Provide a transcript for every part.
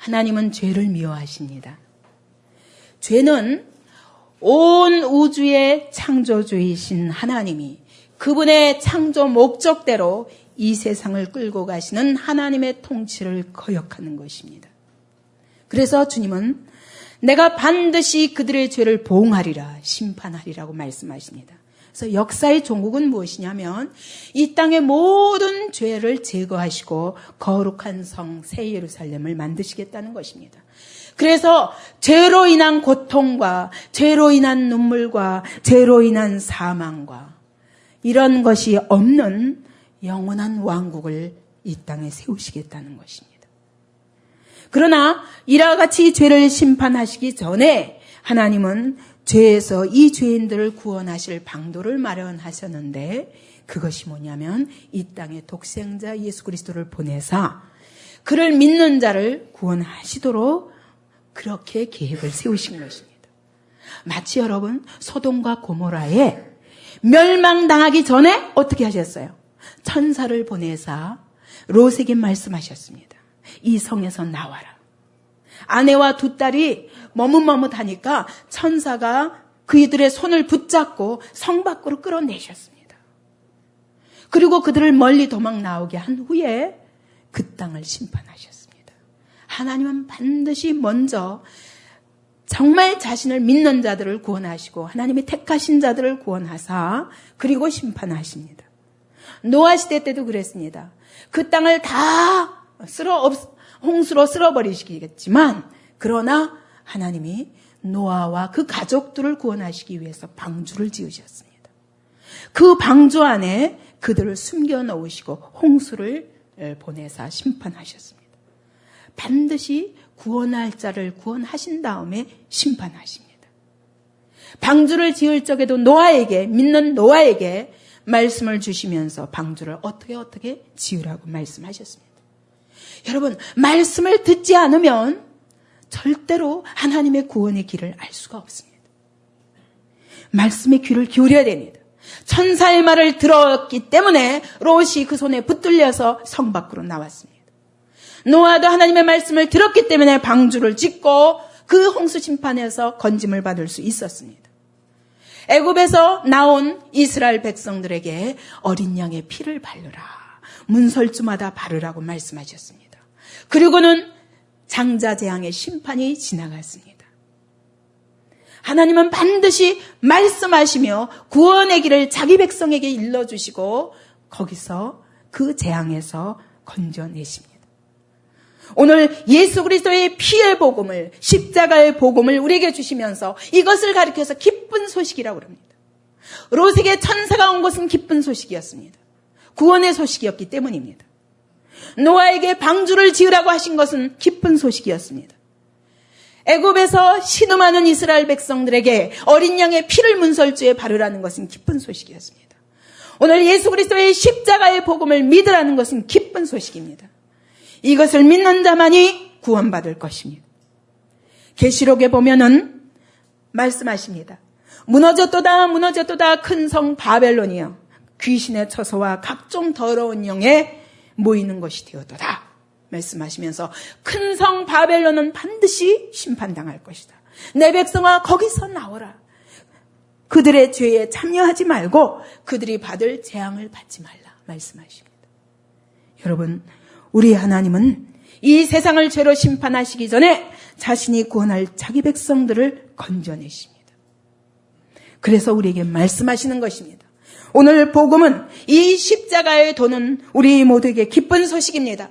하나님은 죄를 미워하십니다. 죄는 온 우주의 창조주이신 하나님이 그분의 창조 목적대로 이 세상을 끌고 가시는 하나님의 통치를 거역하는 것입니다. 그래서 주님은 내가 반드시 그들의 죄를 보응하리라, 심판하리라고 말씀하십니다. 그래서 역사의 종국은 무엇이냐면 이 땅의 모든 죄를 제거하시고 거룩한 성 새 예루살렘을 만드시겠다는 것입니다. 그래서 죄로 인한 고통과 죄로 인한 눈물과 죄로 인한 사망과 이런 것이 없는 영원한 왕국을 이 땅에 세우시겠다는 것입니다. 그러나 이와 같이 죄를 심판하시기 전에 하나님은 죄에서 이 죄인들을 구원하실 방도를 마련하셨는데 그것이 뭐냐면 이 땅에 독생자 예수 그리스도를 보내사 그를 믿는 자를 구원하시도록 그렇게 계획을 세우신 것입니다. 마치 여러분 소돔과 고모라에 멸망당하기 전에 어떻게 하셨어요? 천사를 보내사 롯에게 말씀하셨습니다. 이 성에서 나와라. 아내와 두 딸이 머뭇머뭇하니까 천사가 그들의 손을 붙잡고 성 밖으로 끌어내셨습니다. 그리고 그들을 멀리 도망 나오게 한 후에 그 땅을 심판하셨습니다. 하나님은 반드시 먼저 정말 자신을 믿는 자들을 구원하시고 하나님이 택하신 자들을 구원하사 그리고 심판하십니다. 노아 시대 때도 그랬습니다. 그 땅을 다 홍수로 쓸어버리시겠지만 그러나 하나님이 노아와 그 가족들을 구원하시기 위해서 방주를 지으셨습니다. 그 방주 안에 그들을 숨겨놓으시고 홍수를 보내사 심판하셨습니다. 반드시 구원할 자를 구원하신 다음에 심판하십니다. 방주를 지을 적에도 믿는 노아에게 말씀을 주시면서 방주를 어떻게 지으라고 말씀하셨습니다. 여러분, 말씀을 듣지 않으면 절대로 하나님의 구원의 길을 알 수가 없습니다. 말씀의 귀를 기울여야 됩니다. 천사의 말을 들었기 때문에 롯이 그 손에 붙들려서 성 밖으로 나왔습니다. 노아도 하나님의 말씀을 들었기 때문에 방주를 짓고 그 홍수 심판에서 건짐을 받을 수 있었습니다. 애굽에서 나온 이스라엘 백성들에게 어린 양의 피를 바르라. 문설주마다 바르라고 말씀하셨습니다. 그리고는 장자재앙의 심판이 지나갔습니다. 하나님은 반드시 말씀하시며 구원의 길을 자기 백성에게 일러주시고 거기서 그 재앙에서 건져내십니다. 오늘 예수 그리스도의 피의 복음을, 십자가의 복음을 우리에게 주시면서 이것을 가리켜서 기쁜 소식이라고 합니다. 롯에게 천사가 온 것은 기쁜 소식이었습니다. 구원의 소식이었기 때문입니다. 노아에게 방주를 지으라고 하신 것은 기쁜 소식이었습니다. 애굽에서 신음하는 이스라엘 백성들에게 어린 양의 피를 문설주에 바르라는 것은 기쁜 소식이었습니다. 오늘 예수 그리스도의 십자가의 복음을 믿으라는 것은 기쁜 소식입니다. 이것을 믿는 자만이 구원받을 것입니다. 계시록에 보면은 말씀하십니다. 무너졌도다 큰 성 바벨론이여 귀신의 처소와 각종 더러운 영에 모이는 것이 되었도다 말씀하시면서 큰 성 바벨론은 반드시 심판당할 것이다. 내 백성아 거기서 나오라. 그들의 죄에 참여하지 말고 그들이 받을 재앙을 받지 말라 말씀하십니다. 여러분, 우리 하나님은 이 세상을 죄로 심판하시기 전에 자신이 구원할 자기 백성들을 건져내십니다. 그래서 우리에게 말씀하시는 것입니다. 오늘 복음은 이 십자가의 도는 우리 모두에게 기쁜 소식입니다.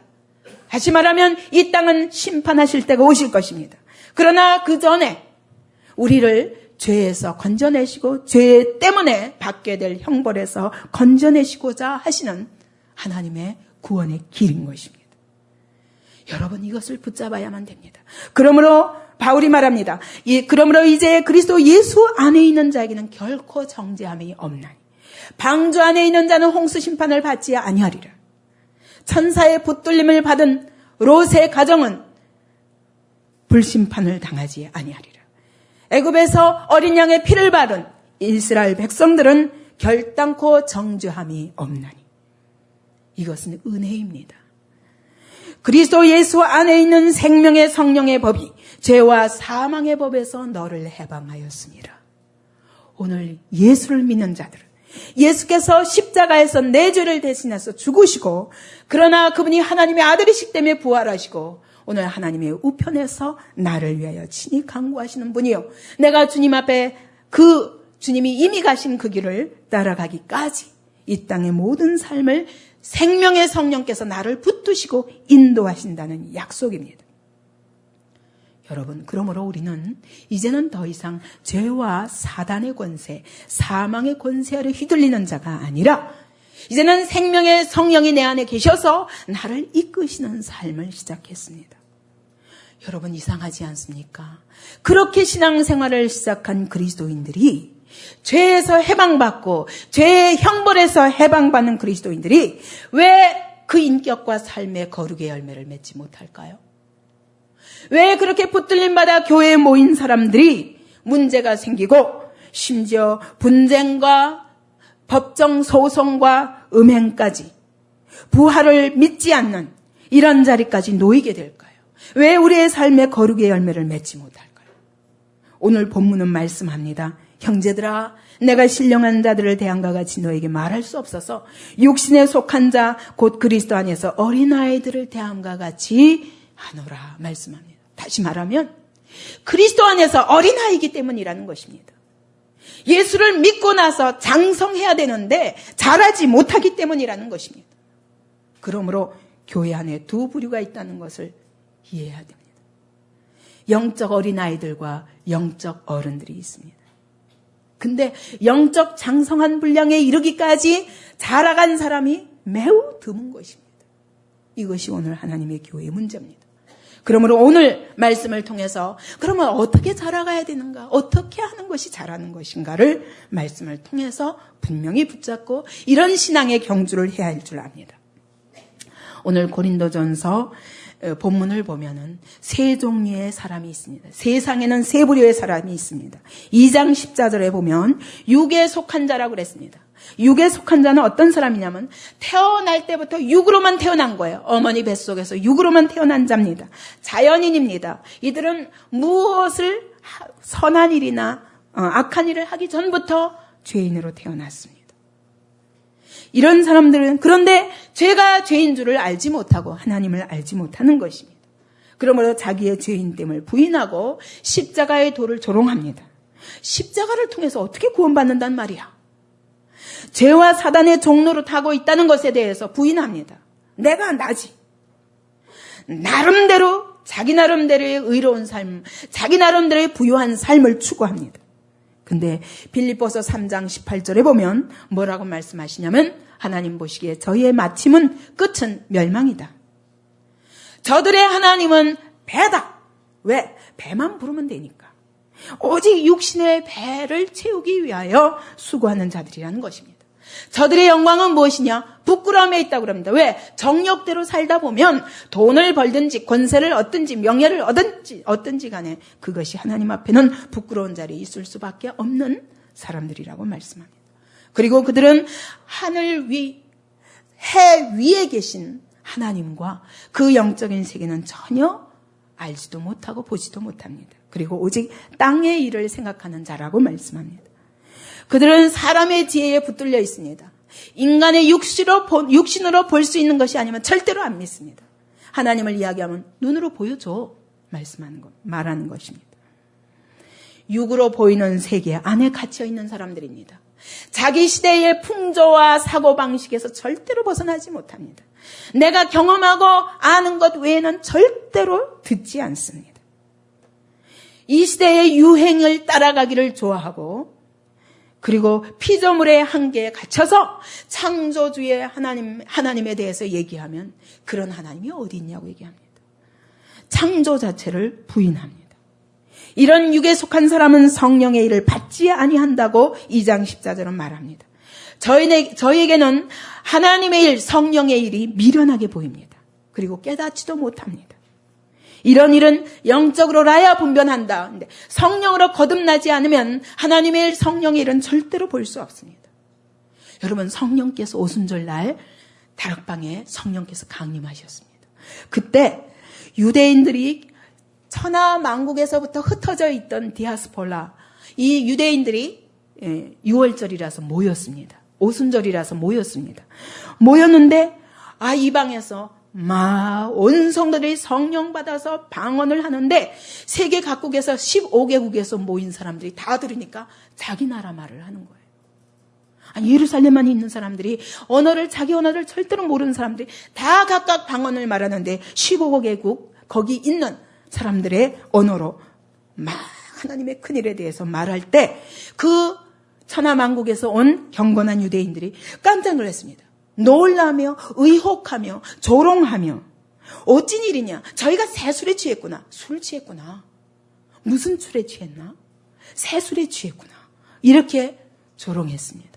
다시 말하면 이 땅은 심판하실 때가 오실 것입니다. 그러나 그 전에 우리를 죄에서 건져내시고 죄 때문에 받게 될 형벌에서 건져내시고자 하시는 하나님의 구원의 길인 것입니다. 여러분 이것을 붙잡아야만 됩니다. 그러므로 바울이 말합니다. 그러므로 이제 그리스도 예수 안에 있는 자에게는 결코 정죄함이 없나니 방주 안에 있는 자는 홍수 심판을 받지 아니하리라. 천사의 붙들림을 받은 롯의 가정은 불심판을 당하지 아니하리라. 애굽에서 어린 양의 피를 바른 이스라엘 백성들은 결단코 정죄함이 없나니 이것은 은혜입니다. 그리스도 예수 안에 있는 생명의 성령의 법이 죄와 사망의 법에서 너를 해방하였습니다. 오늘 예수를 믿는 자들은 예수께서 십자가에서 내 죄를 대신해서 죽으시고 그러나 그분이 하나님의 아들이시기 때문에 부활하시고 오늘 하나님의 우편에서 나를 위하여 친히 간구하시는 분이요. 내가 주님 앞에 그 주님이 이미 가신 그 길을 따라가기까지 이 땅의 모든 삶을 생명의 성령께서 나를 붙드시고 인도하신다는 약속입니다. 여러분, 그러므로 우리는 이제는 더 이상 죄와 사단의 권세, 사망의 권세 아래 휘둘리는 자가 아니라 이제는 생명의 성령이 내 안에 계셔서 나를 이끄시는 삶을 시작했습니다. 여러분, 이상하지 않습니까? 그렇게 신앙생활을 시작한 그리스도인들이 죄에서 해방받고 죄의 형벌에서 해방받는 그리스도인들이 왜 그 인격과 삶의 거룩의 열매를 맺지 못할까요? 왜 그렇게 붙들림받아 교회에 모인 사람들이 문제가 생기고 심지어 분쟁과 법정 소송과 음행까지 부활을 믿지 않는 이런 자리까지 놓이게 될까요? 왜 우리의 삶의 거룩의 열매를 맺지 못할까요? 오늘 본문은 말씀합니다. 형제들아, 내가 신령한 자들을 대함과 같이 너에게 말할 수 없어서 육신에 속한 자 곧 그리스도 안에서 어린아이들을 대함과 같이 하노라 말씀합니다. 다시 말하면 그리스도 안에서 어린아이이기 때문이라는 것입니다. 예수를 믿고 나서 장성해야 되는데 자라지 못하기 때문이라는 것입니다. 그러므로 교회 안에 두 부류가 있다는 것을 이해해야 됩니다. 영적 어린아이들과 영적 어른들이 있습니다. 근데 영적 장성한 분량에 이르기까지 자라간 사람이 매우 드문 것입니다. 이것이 오늘 하나님의 교회의 문제입니다. 그러므로 오늘 말씀을 통해서 그러면 어떻게 자라가야 되는가? 어떻게 하는 것이 자라는 것인가를 말씀을 통해서 분명히 붙잡고 이런 신앙의 경주를 해야 할 줄 압니다. 오늘 고린도전서 본문을 보면은 세 종류의 사람이 있습니다. 세상에는 세 부류의 사람이 있습니다. 2장 14절에 보면 육에 속한 자라고 그랬습니다. 육에 속한 자는 어떤 사람이냐면 태어날 때부터 육으로만 태어난 거예요. 어머니 뱃속에서 육으로만 태어난 자입니다. 자연인입니다. 이들은 무엇을 선한 일이나 악한 일을 하기 전부터 죄인으로 태어났습니다. 이런 사람들은 그런데 죄가 죄인 줄을 알지 못하고 하나님을 알지 못하는 것입니다. 그러므로 자기의 죄인됨을 부인하고 십자가의 도를 조롱합니다. 십자가를 통해서 어떻게 구원받는단 말이야? 죄와 사단의 종로로 타고 있다는 것에 대해서 부인합니다. 내가 나지. 나름대로 자기 나름대로의 의로운 삶, 자기 나름대로의 부유한 삶을 추구합니다. 근데 빌립보서 3장 18절에 보면 뭐라고 말씀하시냐면 하나님 보시기에 저희의 마침은 끝은 멸망이다. 저들의 하나님은 배다. 왜? 배만 부르면 되니까. 오직 육신의 배를 채우기 위하여 수고하는 자들이라는 것입니다. 저들의 영광은 무엇이냐? 부끄러움에 있다고 합니다. 왜? 정욕대로 살다 보면 돈을 벌든지 권세를 얻든지 명예를 얻든지 간에 그것이 하나님 앞에는 부끄러운 자리에 있을 수밖에 없는 사람들이라고 말씀합니다. 그리고 그들은 하늘 위, 해 위에 계신 하나님과 그 영적인 세계는 전혀 알지도 못하고 보지도 못합니다. 그리고 오직 땅의 일을 생각하는 자라고 말씀합니다. 그들은 사람의 지혜에 붙들려 있습니다. 인간의 육신으로 볼 수 있는 것이 아니면 절대로 안 믿습니다. 하나님을 이야기하면 눈으로 보여줘 말하는 것입니다. 육으로 보이는 세계 안에 갇혀 있는 사람들입니다. 자기 시대의 풍조와 사고방식에서 절대로 벗어나지 못합니다. 내가 경험하고 아는 것 외에는 절대로 듣지 않습니다. 이 시대의 유행을 따라가기를 좋아하고 그리고 피조물의 한계에 갇혀서 창조주의 하나님에 대해서 얘기하면 그런 하나님이 어디 있냐고 얘기합니다. 창조 자체를 부인합니다. 이런 육에 속한 사람은 성령의 일을 받지 아니한다고 2장 14절은 말합니다. 저에게는 하나님의 일, 성령의 일이 미련하게 보입니다. 그리고 깨닫지도 못합니다. 이런 일은 영적으로라야 분별한다. 근데 성령으로 거듭나지 않으면 하나님의 일, 성령의 일은 절대로 볼 수 없습니다. 여러분, 성령께서 오순절날 다락방에 성령께서 강림하셨습니다. 그때 유대인들이 천하만국에서부터 흩어져 있던 디아스폴라, 이 유대인들이 6월절이라서 모였습니다. 오순절이라서 모였습니다. 모였는데 이방에서 온 성도들이 성령 받아서 방언을 하는데 세계 각국에서 15개국에서 모인 사람들이 다 들으니까 자기 나라 말을 하는 거예요. 예루살렘만 있는 사람들이 자기 언어를 절대로 모르는 사람들이 다 각각 방언을 말하는데 15개국 거기 있는 사람들의 언어로 막 하나님의 큰일에 대해서 말할 때 그 천하만국에서 온 경건한 유대인들이 깜짝 놀랐습니다. 놀라며 의혹하며 조롱하며 어찐 일이냐? 저희가 새술에 취했구나. 술 취했구나. 무슨 술에 취했나? 새술에 취했구나. 이렇게 조롱했습니다.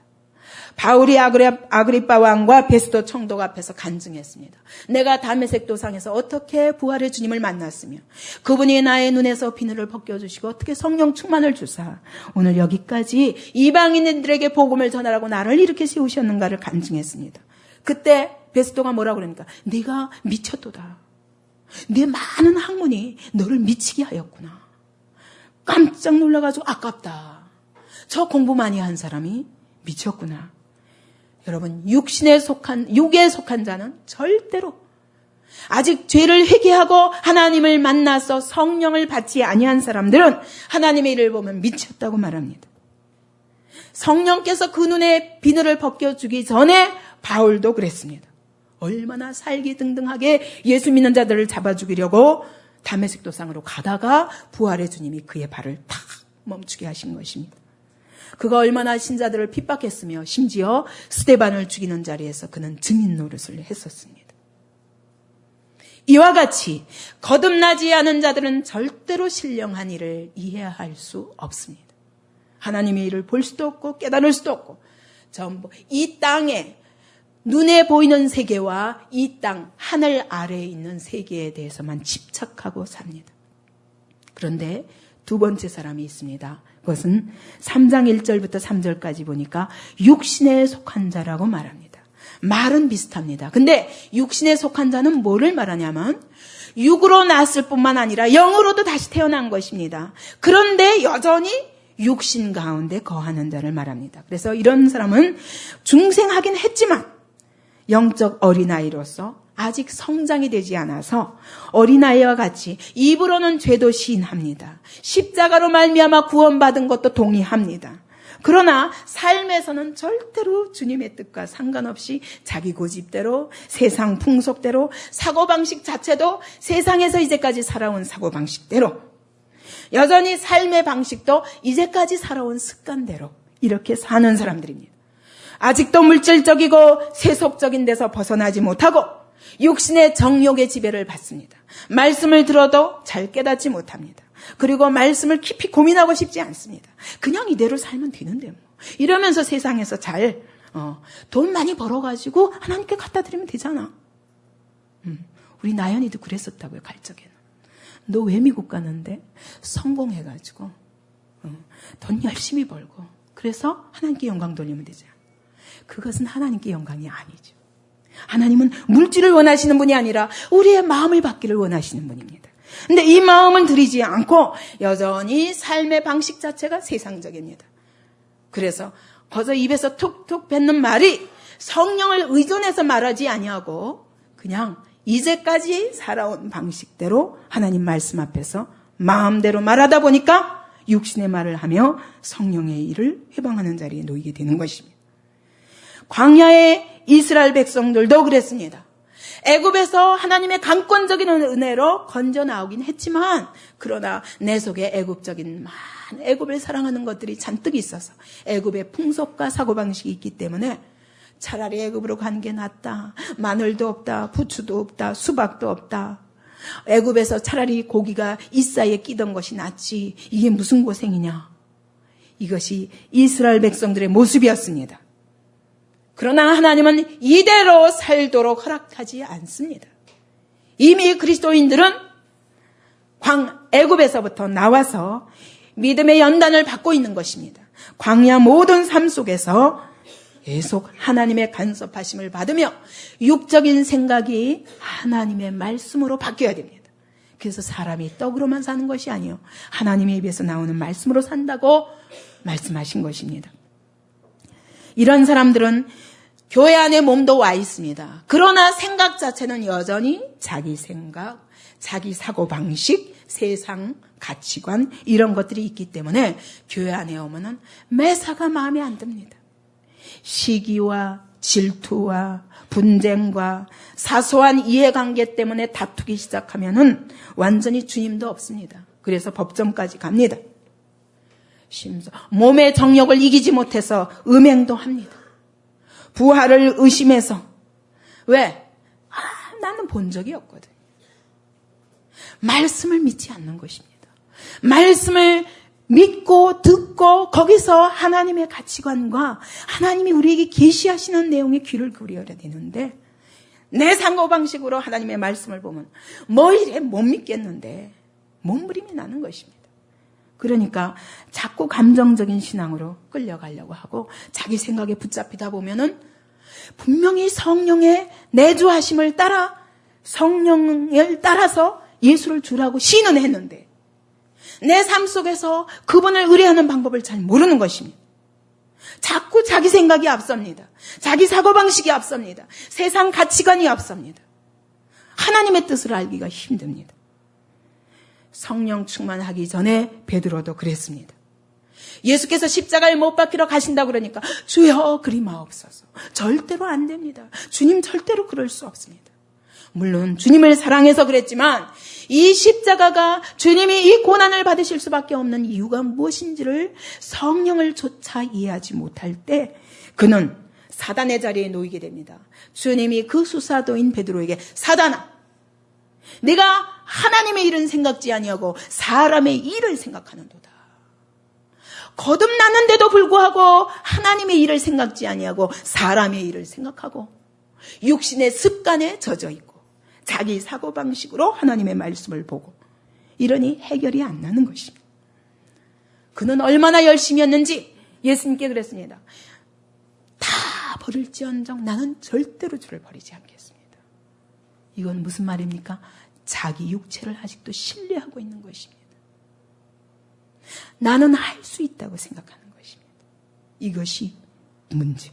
바울이 아그리빠 왕과 베스도 총독 앞에서 간증했습니다. 내가 다메섹 도상에서 어떻게 부활의 주님을 만났으며 그분이 나의 눈에서 비늘을 벗겨주시고 어떻게 성령 충만을 주사 오늘 여기까지 이방인들에게 복음을 전하라고 나를 이렇게 세우셨는가를 간증했습니다. 그때 베스도가 뭐라고 그러니까 네가 미쳤도다. 네 많은 학문이 너를 미치게 하였구나. 깜짝 놀라가지고 아깝다. 저 공부 많이 한 사람이 미쳤구나. 여러분, 육에 속한 자는 절대로 아직 죄를 회개하고 하나님을 만나서 성령을 받지 아니한 사람들은 하나님의 일을 보면 미쳤다고 말합니다. 성령께서 그 눈에 비늘을 벗겨주기 전에 바울도 그랬습니다. 얼마나 살기등등하게 예수 믿는 자들을 잡아 죽이려고 다메섹 도상으로 가다가 부활의 주님이 그의 발을 탁 멈추게 하신 것입니다. 그가 얼마나 신자들을 핍박했으며 심지어 스데반을 죽이는 자리에서 그는 증인 노릇을 했었습니다. 이와 같이 거듭나지 않은 자들은 절대로 신령한 일을 이해할 수 없습니다. 하나님의 일을 볼 수도 없고 깨달을 수도 없고 전부 이 땅에 눈에 보이는 세계와 이 땅 하늘 아래에 있는 세계에 대해서만 집착하고 삽니다. 그런데 두 번째 사람이 있습니다. 그것은 3장 1절부터 3절까지 보니까 육신에 속한 자라고 말합니다. 말은 비슷합니다. 근데 육신에 속한 자는 뭐를 말하냐면 육으로 났을 뿐만 아니라 영으로도 다시 태어난 것입니다. 그런데 여전히 육신 가운데 거하는 자를 말합니다. 그래서 이런 사람은 중생하긴 했지만 영적 어린아이로서 아직 성장이 되지 않아서 어린아이와 같이 입으로는 죄도 시인합니다. 십자가로 말미암아 구원받은 것도 동의합니다. 그러나 삶에서는 절대로 주님의 뜻과 상관없이 자기 고집대로 세상 풍속대로 사고방식 자체도 세상에서 이제까지 살아온 사고방식대로 여전히 삶의 방식도 이제까지 살아온 습관대로 이렇게 사는 사람들입니다. 아직도 물질적이고 세속적인 데서 벗어나지 못하고 육신의 정욕의 지배를 받습니다. 말씀을 들어도 잘 깨닫지 못합니다. 그리고 말씀을 깊이 고민하고 싶지 않습니다. 그냥 이대로 살면 되는데 뭐. 이러면서 세상에서 잘 돈 많이 벌어가지고 하나님께 갖다 드리면 되잖아. 우리 나연이도 그랬었다고요. 갈 적에는. 너 왜 미국 가는데? 성공해가지고 돈 열심히 벌고 그래서 하나님께 영광 돌리면 되잖아. 그것은 하나님께 영광이 아니죠. 하나님은 물질을 원하시는 분이 아니라 우리의 마음을 받기를 원하시는 분입니다. 근데 이 마음은 드리지 않고 여전히 삶의 방식 자체가 세상적입니다. 그래서 거저 입에서 툭툭 뱉는 말이 성령을 의존해서 말하지 아니하고 그냥 이제까지 살아온 방식대로 하나님 말씀 앞에서 마음대로 말하다 보니까 육신의 말을 하며 성령의 일을 회방하는 자리에 놓이게 되는 것입니다. 광야의 이스라엘 백성들도 그랬습니다. 애굽에서 하나님의 강권적인 은혜로 건져 나오긴 했지만 그러나 내 속에 애굽적인 많은 애굽을 사랑하는 것들이 잔뜩 있어서 애굽의 풍속과 사고방식이 있기 때문에 차라리 애굽으로 간 게 낫다. 마늘도 없다. 부추도 없다. 수박도 없다. 애굽에서 차라리 고기가 이사이에 끼던 것이 낫지. 이게 무슨 고생이냐. 이것이 이스라엘 백성들의 모습이었습니다. 그러나 하나님은 이대로 살도록 허락하지 않습니다. 이미 그리스도인들은 애굽에서부터 나와서 믿음의 연단을 받고 있는 것입니다. 광야 모든 삶 속에서 계속 하나님의 간섭하심을 받으며 육적인 생각이 하나님의 말씀으로 바뀌어야 됩니다. 그래서 사람이 떡으로만 사는 것이 아니요, 하나님의 입에서 나오는 말씀으로 산다고 말씀하신 것입니다. 이런 사람들은 교회 안에 몸도 와 있습니다. 그러나 생각 자체는 여전히 자기 생각, 자기 사고방식, 세상 가치관 이런 것들이 있기 때문에 교회 안에 오면은 매사가 마음에 안 듭니다. 시기와 질투와 분쟁과 사소한 이해관계 때문에 다투기 시작하면은 완전히 주님도 없습니다. 그래서 법정까지 갑니다. 심지어 몸의 정욕을 이기지 못해서 음행도 합니다. 부활을 의심해서. 왜? 나는 본 적이 없거든. 말씀을 믿지 않는 것입니다. 말씀을 믿고 듣고 거기서 하나님의 가치관과 하나님이 우리에게 계시하시는 내용에 귀를 기울여야 되는데, 내 사고방식으로 하나님의 말씀을 보면 뭐 이래 못 믿겠는데 몸부림이 나는 것입니다. 그러니까 자꾸 감정적인 신앙으로 끌려가려고 하고 자기 생각에 붙잡히다 보면은 분명히 성령의 내주하심을 따라, 성령을 따라서 예수를 주라고 시인은 했는데 내 삶 속에서 그분을 의뢰하는 방법을 잘 모르는 것입니다. 자꾸 자기 생각이 앞섭니다. 자기 사고방식이 앞섭니다. 세상 가치관이 앞섭니다. 하나님의 뜻을 알기가 힘듭니다. 성령 충만하기 전에 베드로도 그랬습니다. 예수께서 십자가에 못 박히러 가신다고 그러니까 주여 그리 마옵소서. 절대로 안 됩니다. 주님 절대로 그럴 수 없습니다. 물론 주님을 사랑해서 그랬지만 이 십자가가 주님이 이 고난을 받으실 수밖에 없는 이유가 무엇인지를 성령을 조차 이해하지 못할 때 그는 사단의 자리에 놓이게 됩니다. 주님이 그 수사도인 베드로에게 사단아, 네가 하나님의 일은 생각지 아니하고 사람의 일을 생각하는도다. 거듭나는데도 불구하고 하나님의 일을 생각지 아니하고 사람의 일을 생각하고 육신의 습관에 젖어 있고 자기 사고방식으로 하나님의 말씀을 보고 이러니 해결이 안 나는 것입니다. 그는 얼마나 열심히 했는지 예수님께 그랬습니다. 다 버릴지언정 나는 절대로 주를 버리지 않겠습니다. 이건 무슨 말입니까? 자기 육체를 아직도 신뢰하고 있는 것입니다. 나는 할 수 있다고 생각하는 것입니다. 이것이 문제.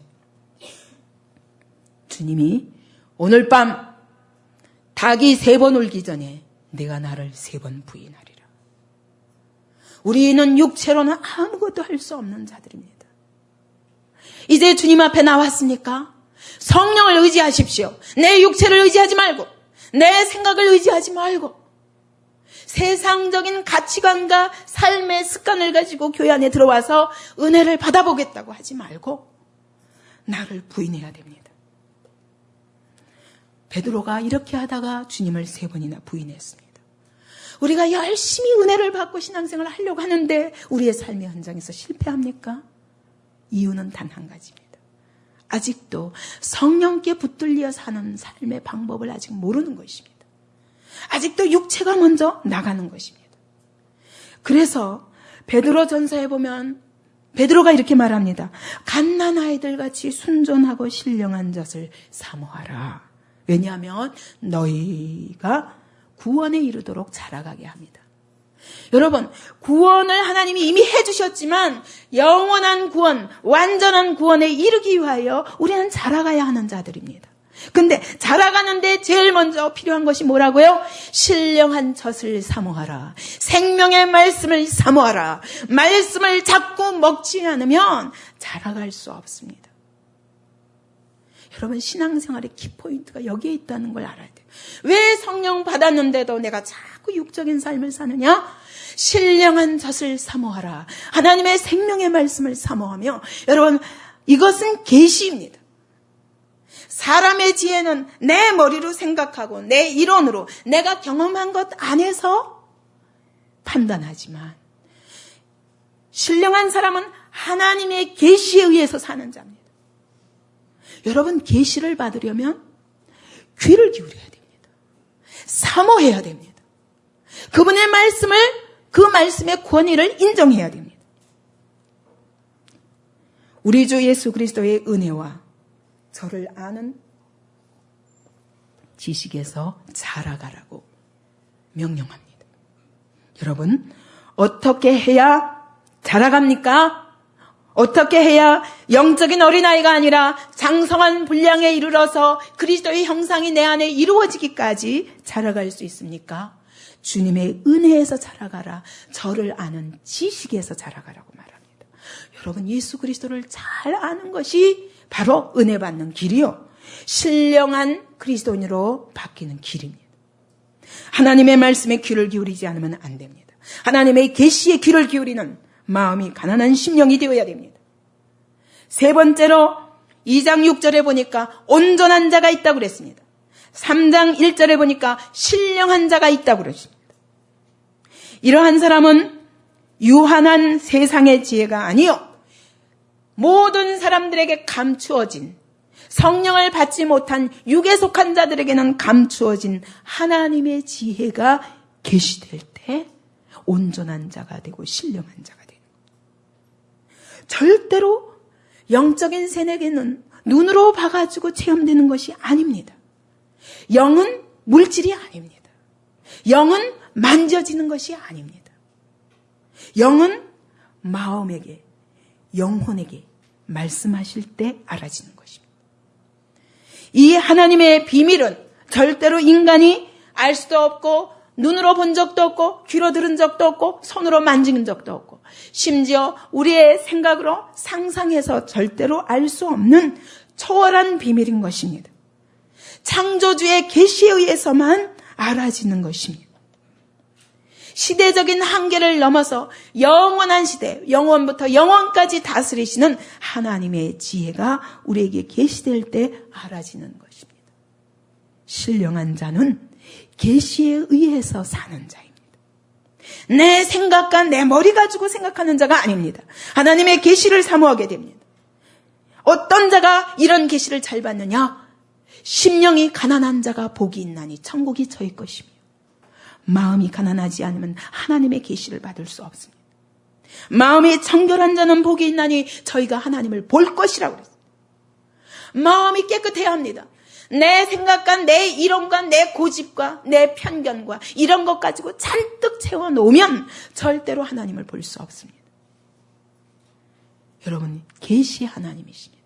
주님이 오늘 밤 닭이 3번 울기 전에 내가 나를 3번 부인하리라. 우리는 육체로는 아무것도 할 수 없는 자들입니다. 이제 주님 앞에 나왔으니까 성령을 의지하십시오. 내 육체를 의지하지 말고 내 생각을 의지하지 말고 세상적인 가치관과 삶의 습관을 가지고 교회 안에 들어와서 은혜를 받아보겠다고 하지 말고 나를 부인해야 됩니다. 베드로가 이렇게 하다가 주님을 3번이나 부인했습니다. 우리가 열심히 은혜를 받고 신앙생활을 하려고 하는데 우리의 삶의 현장에서 실패합니까? 이유는 단 한 가지입니다. 아직도 성령께 붙들려 사는 삶의 방법을 아직 모르는 것입니다. 아직도 육체가 먼저 나가는 것입니다. 그래서 베드로 전서에 보면 베드로가 이렇게 말합니다. 갓난아이들 같이 순전하고 신령한 젖을 사모하라. 왜냐하면 너희가 구원에 이르도록 자라가게 합니다. 여러분, 구원을 하나님이 이미 해주셨지만 영원한 구원, 완전한 구원에 이르기 위하여 우리는 자라가야 하는 자들입니다. 근데 자라가는데 제일 먼저 필요한 것이 뭐라고요? 신령한 젖을 사모하라. 생명의 말씀을 사모하라. 말씀을 자꾸 먹지 않으면 자라갈 수 없습니다. 여러분, 신앙생활의 키포인트가 여기에 있다는 걸 알아야 돼요. 왜 성령 받았는데도 내가 자꾸 육적인 삶을 사느냐? 신령한 젖을 사모하라. 하나님의 생명의 말씀을 사모하며, 여러분, 이것은 계시입니다. 사람의 지혜는 내 머리로 생각하고 내 이론으로 내가 경험한 것 안에서 판단하지만 신령한 사람은 하나님의 계시에 의해서 사는 자입니다. 여러분, 계시를 받으려면 귀를 기울여야 됩니다. 사모해야 됩니다. 그분의 말씀을, 그 말씀의 권위를 인정해야 됩니다. 우리 주 예수 그리스도의 은혜와 저를 아는 지식에서 자라가라고 명령합니다. 여러분, 어떻게 해야 자라갑니까? 어떻게 해야 영적인 어린아이가 아니라 장성한 분량에 이르러서 그리스도의 형상이 내 안에 이루어지기까지 자라갈 수 있습니까? 주님의 은혜에서 자라가라. 저를 아는 지식에서 자라가라고 말합니다. 여러분, 예수 그리스도를 잘 아는 것이 바로 은혜 받는 길이요, 신령한 그리스도인으로 바뀌는 길입니다. 하나님의 말씀에 귀를 기울이지 않으면 안 됩니다. 하나님의 계시에 귀를 기울이는 마음이 가난한 심령이 되어야 됩니다. 세 번째로 2장 6절에 보니까 온전한 자가 있다고 그랬습니다. 3장 1절에 보니까 신령한 자가 있다고 그러십니다. 이러한 사람은 유한한 세상의 지혜가 아니요, 모든 사람들에게 감추어진, 성령을 받지 못한 육에 속한 자들에게는 감추어진 하나님의 지혜가 계시될 때 온전한 자가 되고 신령한 자가 되는 거예요. 절대로 영적인 세계는 눈으로 봐가지고 체험되는 것이 아닙니다. 영은 물질이 아닙니다. 영은 만져지는 것이 아닙니다. 영은 마음에게, 영혼에게 말씀하실 때 알아지는 것입니다. 이 하나님의 비밀은 절대로 인간이 알 수도 없고, 눈으로 본 적도 없고, 귀로 들은 적도 없고, 손으로 만진 적도 없고, 심지어 우리의 생각으로 상상해서 절대로 알 수 없는 초월한 비밀인 것입니다. 창조주의 계시에 의해서만 알아지는 것입니다. 시대적인 한계를 넘어서 영원한 시대, 영원부터 영원까지 다스리시는 하나님의 지혜가 우리에게 계시될 때 알아지는 것입니다. 신령한 자는 계시에 의해서 사는 자입니다. 내 생각과 내 머리 가지고 생각하는 자가 아닙니다. 하나님의 계시를 사모하게 됩니다. 어떤 자가 이런 계시를 잘 받느냐? 심령이 가난한 자가 복이 있나니 천국이 저희 것이며, 마음이 가난하지 않으면 하나님의 계시를 받을 수 없습니다. 마음이 청결한 자는 복이 있나니 저희가 하나님을 볼 것이라고 그랬어요. 마음이 깨끗해야 합니다. 내 생각과 내 이론과 내 고집과 내 편견과 이런 것 가지고 잔뜩 채워놓으면 절대로 하나님을 볼 수 없습니다. 여러분, 계시 하나님이십니다.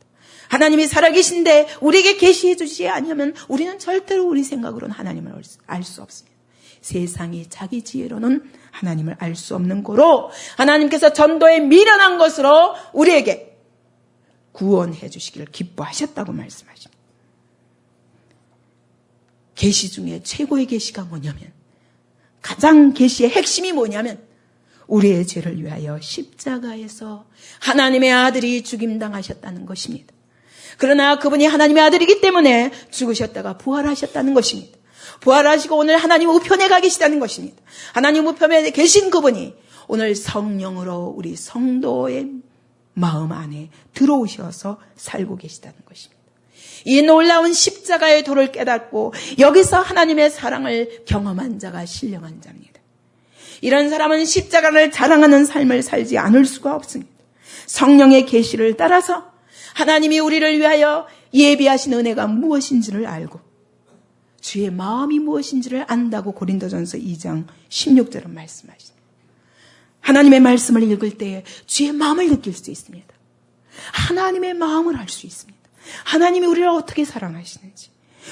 하나님이 살아계신데 우리에게 계시해 주시지 아니하면 우리는 절대로 우리 생각으로는 하나님을 알 수 없습니다. 세상이 자기 지혜로는 하나님을 알 수 없는 고로 하나님께서 전도에 미련한 것으로 우리에게 구원해 주시기를 기뻐하셨다고 말씀하십니다. 계시 중에 최고의 계시가 뭐냐면, 가장 계시의 핵심이 뭐냐면 우리의 죄를 위하여 십자가에서 하나님의 아들이 죽임당하셨다는 것입니다. 그러나 그분이 하나님의 아들이기 때문에 죽으셨다가 부활하셨다는 것입니다. 부활하시고 오늘 하나님 우편에 가 계시다는 것입니다. 하나님 우편에 계신 그분이 오늘 성령으로 우리 성도의 마음 안에 들어오셔서 살고 계시다는 것입니다. 이 놀라운 십자가의 도를 깨닫고 여기서 하나님의 사랑을 경험한 자가 신령한 자입니다. 이런 사람은 십자가를 자랑하는 삶을 살지 않을 수가 없습니다. 성령의 계시를 따라서 하나님이 우리를 위하여 예비하신 은혜가 무엇인지를 알고 주의 마음이 무엇인지를 안다고 고린도전서 2장 16절은 말씀하십니다. 하나님의 말씀을 읽을 때에 주의 마음을 느낄 수 있습니다. 하나님의 마음을 알 수 있습니다. 하나님이 우리를 어떻게 사랑하시는지,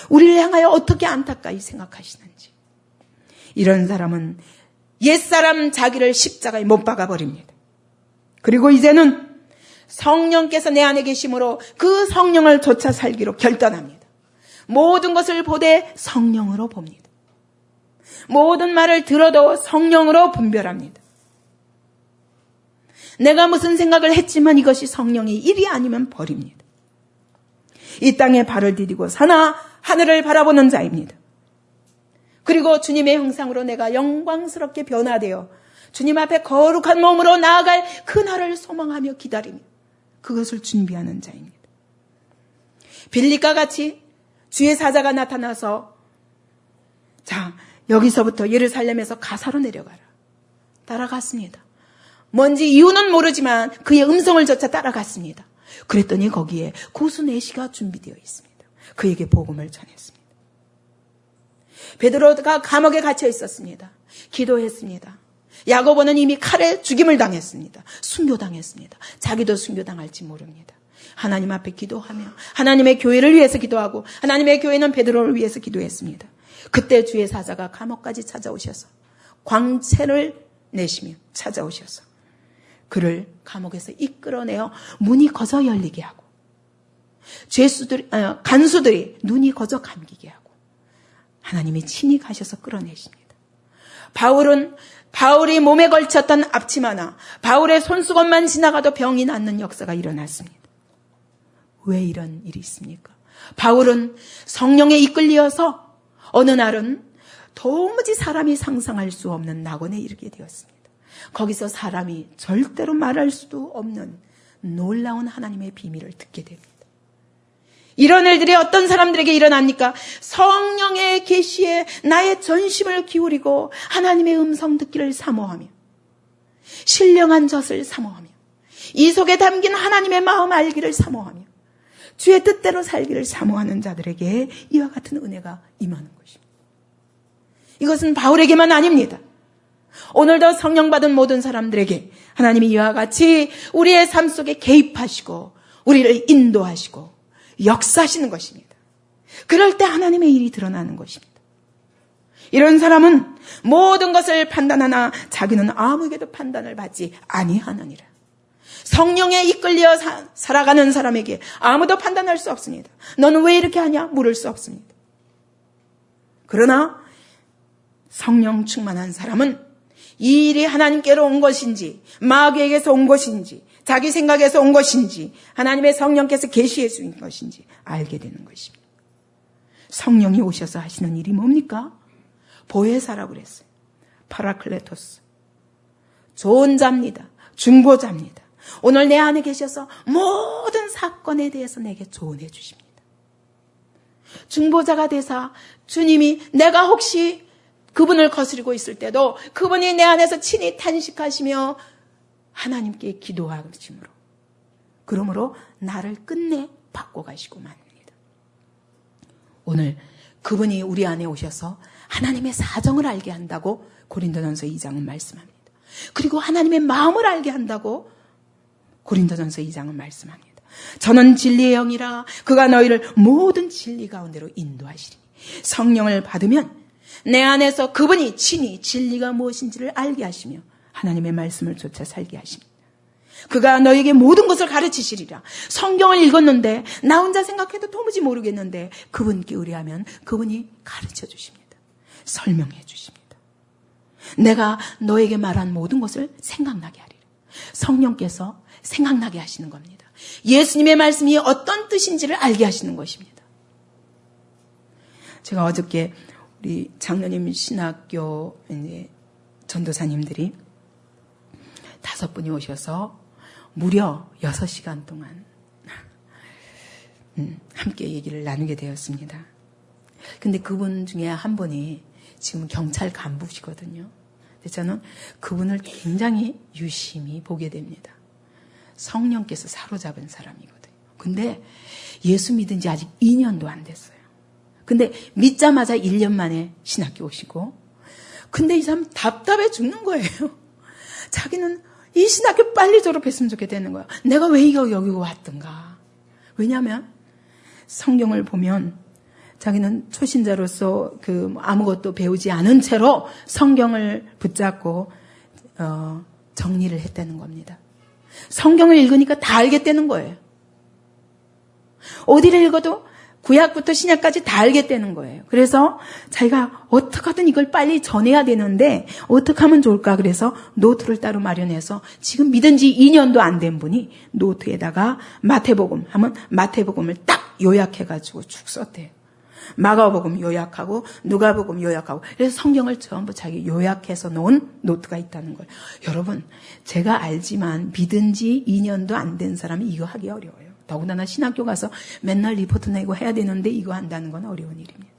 우리를 향하여 어떻게 안타까이 생각하시는지. 이런 사람은 옛사람 자기를 십자가에 못 박아버립니다. 그리고 이제는 성령께서 내 안에 계심으로 그 성령을 쫓아 살기로 결단합니다. 모든 것을 보되 성령으로 봅니다. 모든 말을 들어도 성령으로 분별합니다. 내가 무슨 생각을 했지만 이것이 성령의 일이 아니면 버립니다. 이 땅에 발을 디디고 사나 하늘을 바라보는 자입니다. 그리고 주님의 형상으로 내가 영광스럽게 변화되어 주님 앞에 거룩한 몸으로 나아갈 그날을 소망하며 기다리며 그것을 준비하는 자입니다. 빌립과 같이 주의 사자가 나타나서 자, 여기서부터 예루살렘에서 가사로 내려가라. 따라갔습니다. 뭔지 이유는 모르지만 그의 음성을 쫓아 따라갔습니다. 그랬더니 거기에 구수 4시가 준비되어 있습니다. 그에게 복음을 전했습니다. 베드로가 감옥에 갇혀 있었습니다. 기도했습니다. 야고보는 이미 칼에 죽임을 당했습니다. 순교당했습니다. 자기도 순교당할지 모릅니다. 하나님 앞에 기도하며 하나님의 교회를 위해서 기도하고 하나님의 교회는 베드로를 위해서 기도했습니다. 그때 주의 사자가 감옥까지 찾아오셔서 광채를 내시며 찾아오셔서 그를 감옥에서 이끌어내어 문이 거저 열리게 하고 간수들이 눈이 거저 감기게 하고 하나님이 친히 가셔서 끌어내십니다. 바울이 몸에 걸쳤던 앞치마나 바울의 손수건만 지나가도 병이 낫는 역사가 일어났습니다. 왜 이런 일이 있습니까? 바울은 성령에 이끌려서 어느 날은 도무지 사람이 상상할 수 없는 낙원에 이르게 되었습니다. 거기서 사람이 절대로 말할 수도 없는 놀라운 하나님의 비밀을 듣게 됩니다. 이런 일들이 어떤 사람들에게 일어납니까? 성령의 계시에 나의 전심을 기울이고 하나님의 음성 듣기를 사모하며 신령한 젖을 사모하며 이 속에 담긴 하나님의 마음 알기를 사모하며 주의 뜻대로 살기를 사모하는 자들에게 이와 같은 은혜가 임하는 것입니다. 이것은 바울에게만 아닙니다. 오늘도 성령 받은 모든 사람들에게 하나님이 이와 같이 우리의 삶 속에 개입하시고 우리를 인도하시고 역사하시는 것입니다. 그럴 때 하나님의 일이 드러나는 것입니다. 이런 사람은 모든 것을 판단하나 자기는 아무에게도 판단을 받지 아니하느니라. 성령에 이끌려 살아가는 사람에게 아무도 판단할 수 없습니다. 너는 왜 이렇게 하냐? 물을 수 없습니다. 그러나 성령 충만한 사람은 이 일이 하나님께로 온 것인지 마귀에게서 온 것인지 자기 생각에서 온 것인지 하나님의 성령께서 계시해 주신 것인지 알게 되는 것입니다. 성령이 오셔서 하시는 일이 뭡니까? 보혜사라고 그랬어요. 파라클레토스. 좋은 자입니다. 중보자입니다. 오늘 내 안에 계셔서 모든 사건에 대해서 내게 조언해 주십니다. 중보자가 되사 주님이 내가 혹시 그분을 거스리고 있을 때도 그분이 내 안에서 친히 탄식하시며 하나님께 기도하심으로 그러므로 나를 끝내 바꿔가시고 맙니다. 오늘 그분이 우리 안에 오셔서 하나님의 사정을 알게 한다고 고린도전서 2장은 말씀합니다. 그리고 하나님의 마음을 알게 한다고 고린도전서 2장은 말씀합니다. 저는 진리의 영이라 그가 너희를 모든 진리 가운데로 인도하시리니 성령을 받으면 내 안에서 그분이 친히 진리가 무엇인지를 알게 하시며 하나님의 말씀을 쫓아 살게 하십니다. 그가 너에게 모든 것을 가르치시리라. 성경을 읽었는데 나 혼자 생각해도 도무지 모르겠는데 그분께 의뢰하면 그분이 가르쳐 주십니다. 설명해 주십니다. 내가 너에게 말한 모든 것을 생각나게 하리라. 성령께서 생각나게 하시는 겁니다. 예수님의 말씀이 어떤 뜻인지를 알게 하시는 것입니다. 제가 어저께 우리 장로님 신학교 전도사님들이 5분이 오셔서 무려 6시간 동안 함께 얘기를 나누게 되었습니다. 근데 그분 중에 한 분이 지금 경찰 간부시거든요. 근데 저는 그분을 굉장히 유심히 보게 됩니다. 성령께서 사로잡은 사람이거든요. 근데 예수 믿은 지 아직 2년도 안 됐어요. 근데 믿자마자 1년 만에 신학교 오시고 근데 이 사람 답답해 죽는 거예요. 자기는 이 신학교 빨리 졸업했으면 좋겠다는 거야. 내가 왜 여기 왔던가. 왜냐하면 성경을 보면 자기는 초신자로서 아무것도 배우지 않은 채로 성경을 붙잡고 정리를 했다는 겁니다. 성경을 읽으니까 다 알겠다는 거예요. 어디를 읽어도 구약부터 신약까지 다 알겠다는 거예요. 그래서 자기가 어떻게 하든 이걸 빨리 전해야 되는데 어떻게 하면 좋을까 그래서 노트를 따로 마련해서 지금 믿은 지 2년도 안 된 분이 노트에다가 마태복음 하면 마태복음을 딱 요약해가지고 쭉 썼대요. 마가복음 요약하고 누가복음 요약하고 그래서 성경을 전부 자기 요약해서 놓은 노트가 있다는 거예요. 여러분 제가 알지만 믿은 지 2년도 안 된 사람이 이거 하기 어려워요. 더군다나 신학교 가서 맨날 리포트 내고 해야 되는데 이거 한다는 건 어려운 일입니다.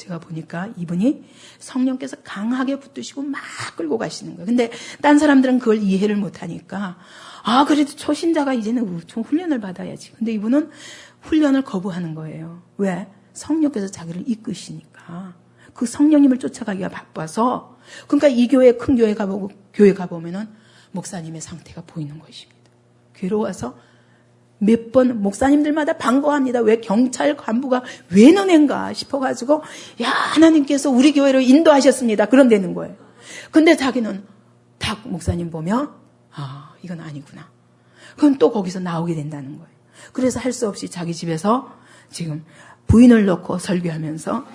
제가 보니까 이분이 성령께서 강하게 붙드시고 막 끌고 가시는 거예요. 근데 딴 사람들은 그걸 이해를 못하니까 그래도 초신자가 이제는 좀 훈련을 받아야지. 근데 이분은 훈련을 거부하는 거예요. 왜? 성령께서 자기를 이끄시니까. 그 성령님을 쫓아가기가 바빠서. 그러니까 이 교회, 큰 교회 가보면은 목사님의 상태가 보이는 것입니다. 괴로워서 몇 번 목사님들마다 반가워합니다. 왜 경찰 간부가 왜 너넨가 싶어가지고 하나님께서 우리 교회로 인도하셨습니다. 그런 데는 거예요. 근데 자기는 딱 목사님 보면 이건 아니구나. 그건 또 거기서 나오게 된다는 거예요. 그래서 할 수 없이 자기 집에서 지금 부인을 놓고 설교하면서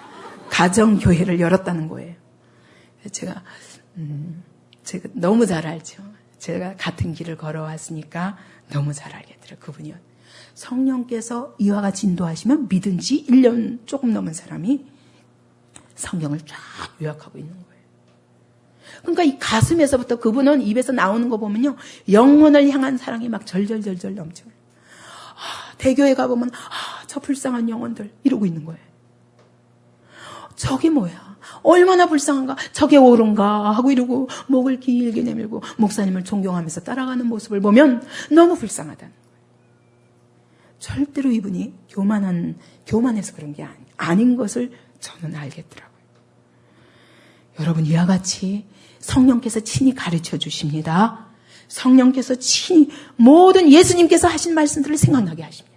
가정교회를 열었다는 거예요. 제가 너무 잘 알죠. 제가 같은 길을 걸어왔으니까 너무 잘 알겠더라고요. 그분이요. 성령께서 이와 같이 인도하시면 믿은 지 1년 조금 넘은 사람이 성경을 쫙 요약하고 있는 거예요. 그러니까 이 가슴에서부터 그분은 입에서 나오는 거 보면요. 영혼을 향한 사랑이 막 절절절절 넘쳐요. 대교에 가보면 저 불쌍한 영혼들 이러고 있는 거예요. 저게 뭐야? 얼마나 불쌍한가? 저게 옳은가? 하고 이러고 목을 길게 내밀고 목사님을 존경하면서 따라가는 모습을 보면 너무 불쌍하다는 거예요. 절대로 이분이 교만해서 그런 게 아닌 것을 저는 알겠더라고요. 여러분, 이와 같이 성령께서 친히 가르쳐 주십니다. 성령께서 친히 모든 예수님께서 하신 말씀들을 생각나게 하십니다.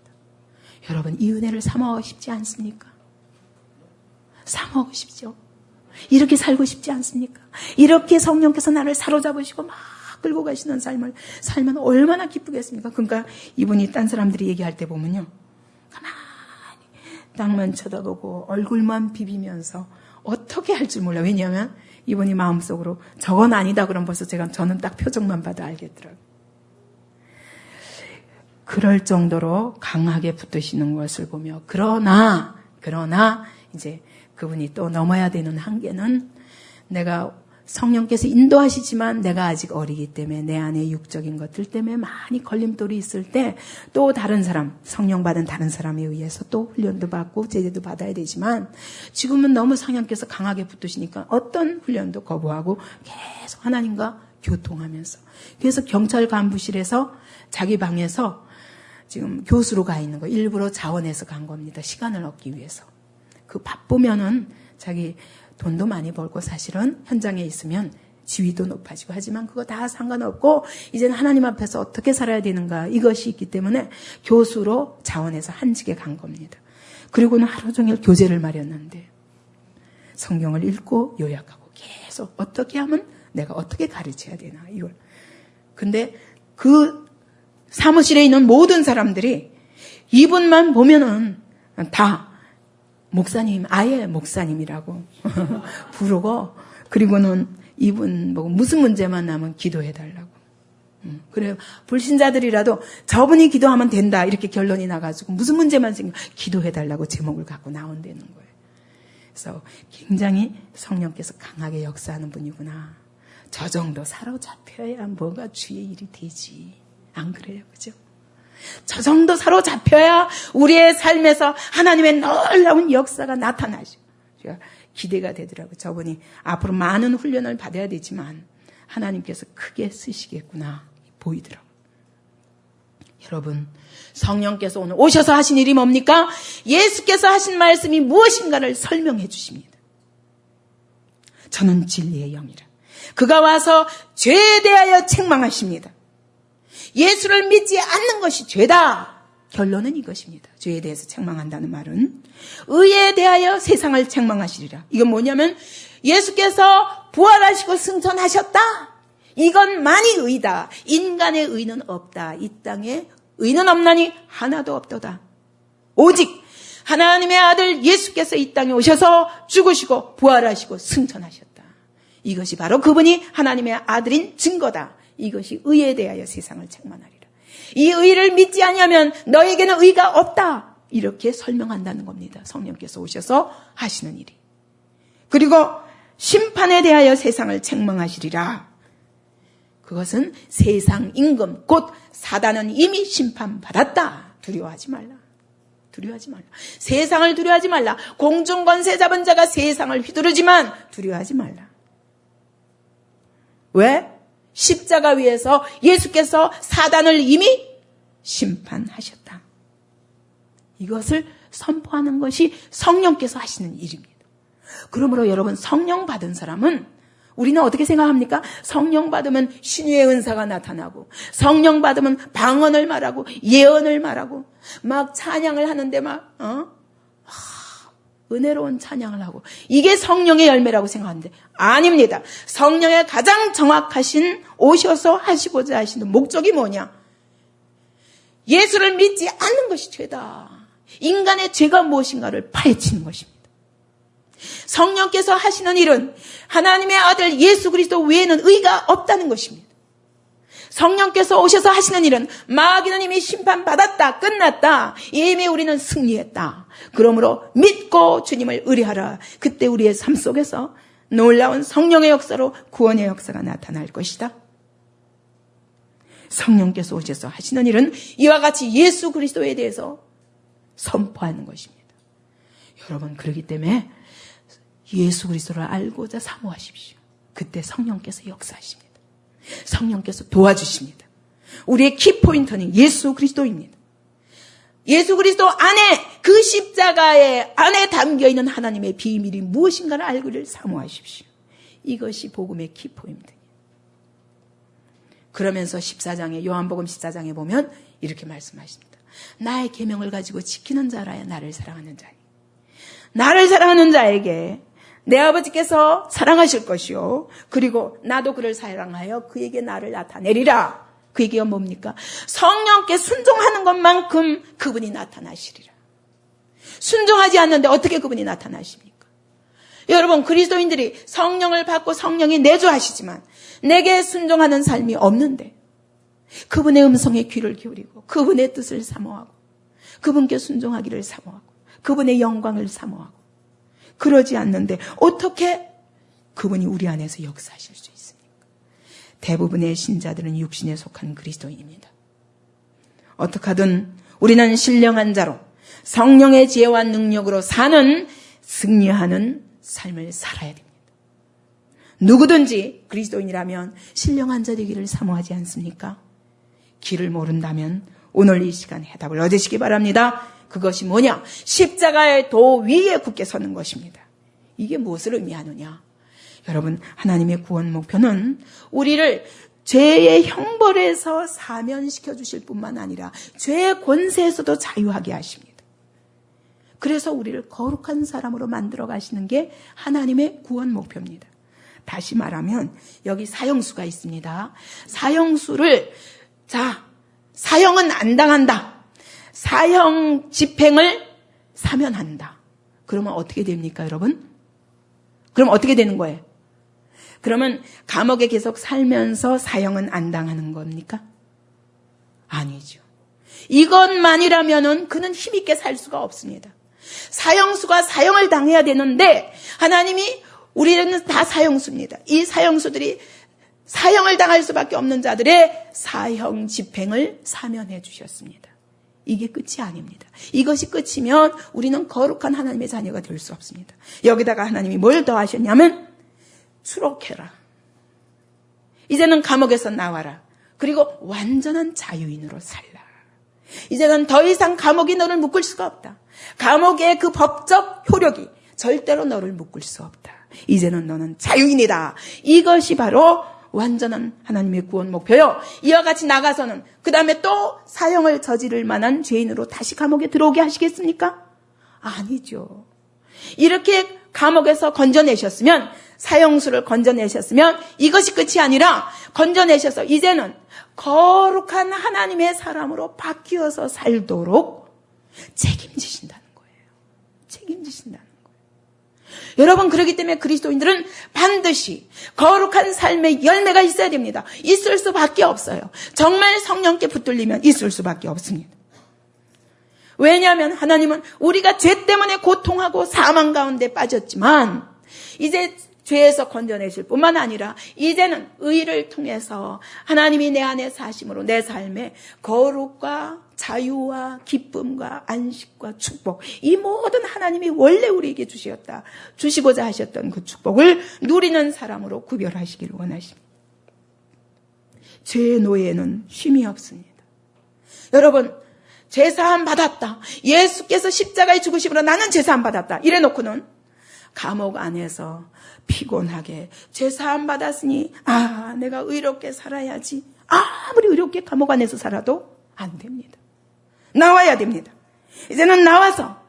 여러분, 이 은혜를 삼아오고 싶지 않습니까? 삼아오고 싶죠. 이렇게 살고 싶지 않습니까? 이렇게 성령께서 나를 사로잡으시고 막 끌고 가시는 삶을 살면 얼마나 기쁘겠습니까? 그러니까 이분이 딴 사람들이 얘기할 때 보면요. 가만히 땅만 쳐다보고 얼굴만 비비면서 어떻게 할 줄 몰라. 왜냐하면 이분이 마음속으로 저건 아니다 그럼 벌써 저는 딱 표정만 봐도 알겠더라고요. 그럴 정도로 강하게 붙드시는 것을 보며 그러나 이제 그분이 또 넘어야 되는 한계는 내가 성령께서 인도하시지만 내가 아직 어리기 때문에 내 안에 육적인 것들 때문에 많이 걸림돌이 있을 때 또 다른 사람, 성령 받은 다른 사람에 의해서 또 훈련도 받고 제재도 받아야 되지만 지금은 너무 성령께서 강하게 붙으시니까 어떤 훈련도 거부하고 계속 하나님과 교통하면서 그래서 경찰 간부실에서 자기 방에서 지금 교수로 가 있는 거 일부러 자원해서 간 겁니다. 시간을 얻기 위해서. 그 바쁘면은 자기 돈도 많이 벌고 사실은 현장에 있으면 지위도 높아지고 하지만 그거 다 상관없고 이제는 하나님 앞에서 어떻게 살아야 되는가 이것이 있기 때문에 교수로 자원해서 한직에 간 겁니다. 그리고는 하루 종일 교재를 마련했는데 성경을 읽고 요약하고 계속 어떻게 하면 내가 어떻게 가르쳐야 되나 이걸. 근데 그 사무실에 있는 모든 사람들이 이분만 보면은 다 목사님, 아예 목사님이라고 부르고 그리고는 이분 뭐 무슨 문제만 나면 기도해달라고. 그래요. 불신자들이라도 저분이 기도하면 된다 이렇게 결론이 나가지고 무슨 문제만 생기면 기도해달라고 제목을 갖고 나온다는 거예요. 그래서 굉장히 성령께서 강하게 역사하는 분이구나. 저 정도 사로잡혀야 뭐가 주의 일이 되지. 안 그래요? 그죠? 저 정도 사로잡혀야 우리의 삶에서 하나님의 놀라운 역사가 나타나죠. 제가 기대가 되더라고요. 저분이 앞으로 많은 훈련을 받아야 되지만 하나님께서 크게 쓰시겠구나 보이더라고요. 여러분, 성령께서 오늘 오셔서 하신 일이 뭡니까? 예수께서 하신 말씀이 무엇인가를 설명해 주십니다. 저는 진리의 영이라. 그가 와서 죄에 대하여 책망하십니다. 예수를 믿지 않는 것이 죄다. 결론은 이것입니다. 죄에 대해서 책망한다는 말은 의에 대하여 세상을 책망하시리라. 이건 뭐냐면 예수께서 부활하시고 승천하셨다. 이것만이 의다. 인간의 의는 없다. 이 땅에 의는 없나니 하나도 없도다. 오직 하나님의 아들 예수께서 이 땅에 오셔서 죽으시고 부활하시고 승천하셨다. 이것이 바로 그분이 하나님의 아들인 증거다. 이것이 의에 대하여 세상을 책망하리라. 이 의를 믿지 아니하면 너에게는 의가 없다. 이렇게 설명한다는 겁니다. 성령께서 오셔서 하시는 일이. 그리고 심판에 대하여 세상을 책망하시리라. 그것은 세상 임금 곧 사단은 이미 심판받았다. 두려워하지 말라. 두려워하지 말라. 세상을 두려워하지 말라. 공중 권세 잡은 자가 세상을 휘두르지만 두려워하지 말라. 왜? 십자가 위에서 예수께서 사단을 이미 심판하셨다. 이것을 선포하는 것이 성령께서 하시는 일입니다. 그러므로 여러분, 성령 받은 사람은 우리는 어떻게 생각합니까? 성령 받으면 신유의 은사가 나타나고, 성령 받으면 방언을 말하고 예언을 말하고 막 찬양을 하는데 은혜로운 찬양을 하고, 이게 성령의 열매라고 생각하는데 아닙니다. 성령의 가장 정확하신 오셔서 하시고자 하시는 목적이 뭐냐? 예수를 믿지 않는 것이 죄다. 인간의 죄가 무엇인가를 파헤치는 것입니다. 성령께서 하시는 일은 하나님의 아들 예수 그리스도 외에는 의가 없다는 것입니다. 성령께서 오셔서 하시는 일은 마귀는 이미 심판받았다, 끝났다, 이미 우리는 승리했다. 그러므로 믿고 주님을 의뢰하라. 그때 우리의 삶 속에서 놀라운 성령의 역사로 구원의 역사가 나타날 것이다. 성령께서 오셔서 하시는 일은 이와 같이 예수 그리스도에 대해서 선포하는 것입니다. 여러분, 그렇기 때문에 예수 그리스도를 알고자 사모하십시오. 그때 성령께서 역사하십니다. 성령께서 도와주십니다. 우리의 키포인트는 예수 그리스도입니다. 예수 그리스도 안에, 그 십자가의 안에 담겨있는 하나님의 비밀이 무엇인가를 알기를 사모하십시오. 이것이 복음의 키포인트입니다. 그러면서 14장에, 요한복음 14장에 보면 이렇게 말씀하십니다. 나의 계명을 가지고 지키는 자라야 나를 사랑하는 자니, 나를 사랑하는 자에게 내 아버지께서 사랑하실 것이요, 그리고 나도 그를 사랑하여 그에게 나를 나타내리라. 그 얘기가 뭡니까? 성령께 순종하는 것만큼 그분이 나타나시리라. 순종하지 않는데 어떻게 그분이 나타나십니까? 여러분, 그리스도인들이 성령을 받고 성령이 내주하시지만 내게 순종하는 삶이 없는데, 그분의 음성에 귀를 기울이고 그분의 뜻을 사모하고 그분께 순종하기를 사모하고 그분의 영광을 사모하고 그러지 않는데 어떻게 그분이 우리 안에서 역사하실 수 있습니까? 대부분의 신자들은 육신에 속한 그리스도인입니다. 어떻게 하든 우리는 신령한 자로 성령의 지혜와 능력으로 사는, 승리하는 삶을 살아야 됩니다. 누구든지 그리스도인이라면 신령한 자 되기를 사모하지 않습니까? 길을 모른다면 오늘 이 시간 해답을 얻으시기 바랍니다. 그것이 뭐냐? 십자가의 도 위에 굳게 서는 것입니다. 이게 무엇을 의미하느냐? 여러분, 하나님의 구원 목표는 우리를 죄의 형벌에서 사면시켜 주실 뿐만 아니라 죄의 권세에서도 자유하게 하십니다. 그래서 우리를 거룩한 사람으로 만들어 가시는 게 하나님의 구원 목표입니다. 다시 말하면 여기 사형수가 있습니다. 사형수를, 사형은 안 당한다. 사형 집행을 사면한다. 그러면 어떻게 됩니까, 여러분? 그럼 어떻게 되는 거예요? 그러면 감옥에 계속 살면서 사형은 안 당하는 겁니까? 아니죠. 이것만이라면은 그는 힘있게 살 수가 없습니다. 사형수가 사형을 당해야 되는데 하나님이, 우리는 다 사형수입니다. 이 사형수들이 사형을 당할 수밖에 없는 자들의 사형 집행을 사면해 주셨습니다. 이게 끝이 아닙니다. 이것이 끝이면 우리는 거룩한 하나님의 자녀가 될 수 없습니다. 여기다가 하나님이 뭘 더 하셨냐면 수록해라. 이제는 감옥에서 나와라. 그리고 완전한 자유인으로 살라. 이제는 더 이상 감옥이 너를 묶을 수가 없다. 감옥의 그 법적 효력이 절대로 너를 묶을 수 없다. 이제는 너는 자유인이다. 이것이 바로 완전한 하나님의 구원 목표요. 이와 같이 나가서는 그 다음에 또 사형을 저지를 만한 죄인으로 다시 감옥에 들어오게 하시겠습니까? 아니죠. 이렇게 감옥에서 건져내셨으면, 사형수를 건져내셨으면 이것이 끝이 아니라 건져내셔서 이제는 거룩한 하나님의 사람으로 바뀌어서 살도록 책임지신다는 거예요. 책임지신다는 거예요. 여러분, 그렇기 때문에 그리스도인들은 반드시 거룩한 삶의 열매가 있어야 됩니다. 있을 수밖에 없어요. 정말 성령께 붙들리면 있을 수밖에 없습니다. 왜냐하면 하나님은 우리가 죄 때문에 고통하고 사망 가운데 빠졌지만 이제 죄에서 건져내실 뿐만 아니라 이제는 의를 통해서 하나님이 내 안에 사심으로 내 삶에 거룩과 자유와 기쁨과 안식과 축복, 이 모든 하나님이 원래 우리에게 주시고자 하셨던 그 축복을 누리는 사람으로 구별하시기를 원하십니다. 죄의 노예는 쉼이 없습니다. 여러분, 죄사함 받았다. 예수께서 십자가에 죽으심으로 나는 죄사함 받았다. 이래놓고는 감옥 안에서 피곤하게 죄사함 받았으니 내가 의롭게 살아야지. 아무리 의롭게 감옥 안에서 살아도 안 됩니다. 나와야 됩니다. 이제는 나와서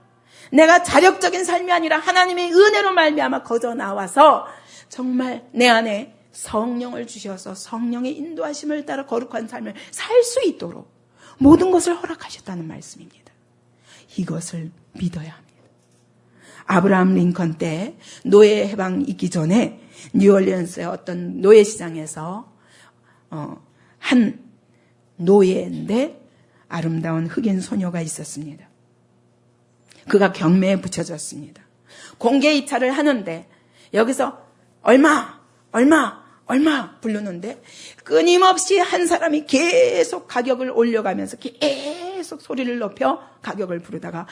내가 자력적인 삶이 아니라 하나님의 은혜로 말미암아 거저 나와서 정말 내 안에 성령을 주셔서 성령의 인도하심을 따라 거룩한 삶을 살 수 있도록 모든 것을 허락하셨다는 말씀입니다. 이것을 믿어야 합니다. 아브라함 링컨 때 노예 해방 있기 전에 뉴올리언스의 어떤 노예 시장에서 한 노예인데 아름다운 흑인 소녀가 있었습니다. 그가 경매에 붙여졌습니다. 공개 입찰을 하는데 여기서 얼마 부르는데 끊임없이 한 사람이 계속 가격을 올려가면서 계속 소리를 높여 가격을 부르다가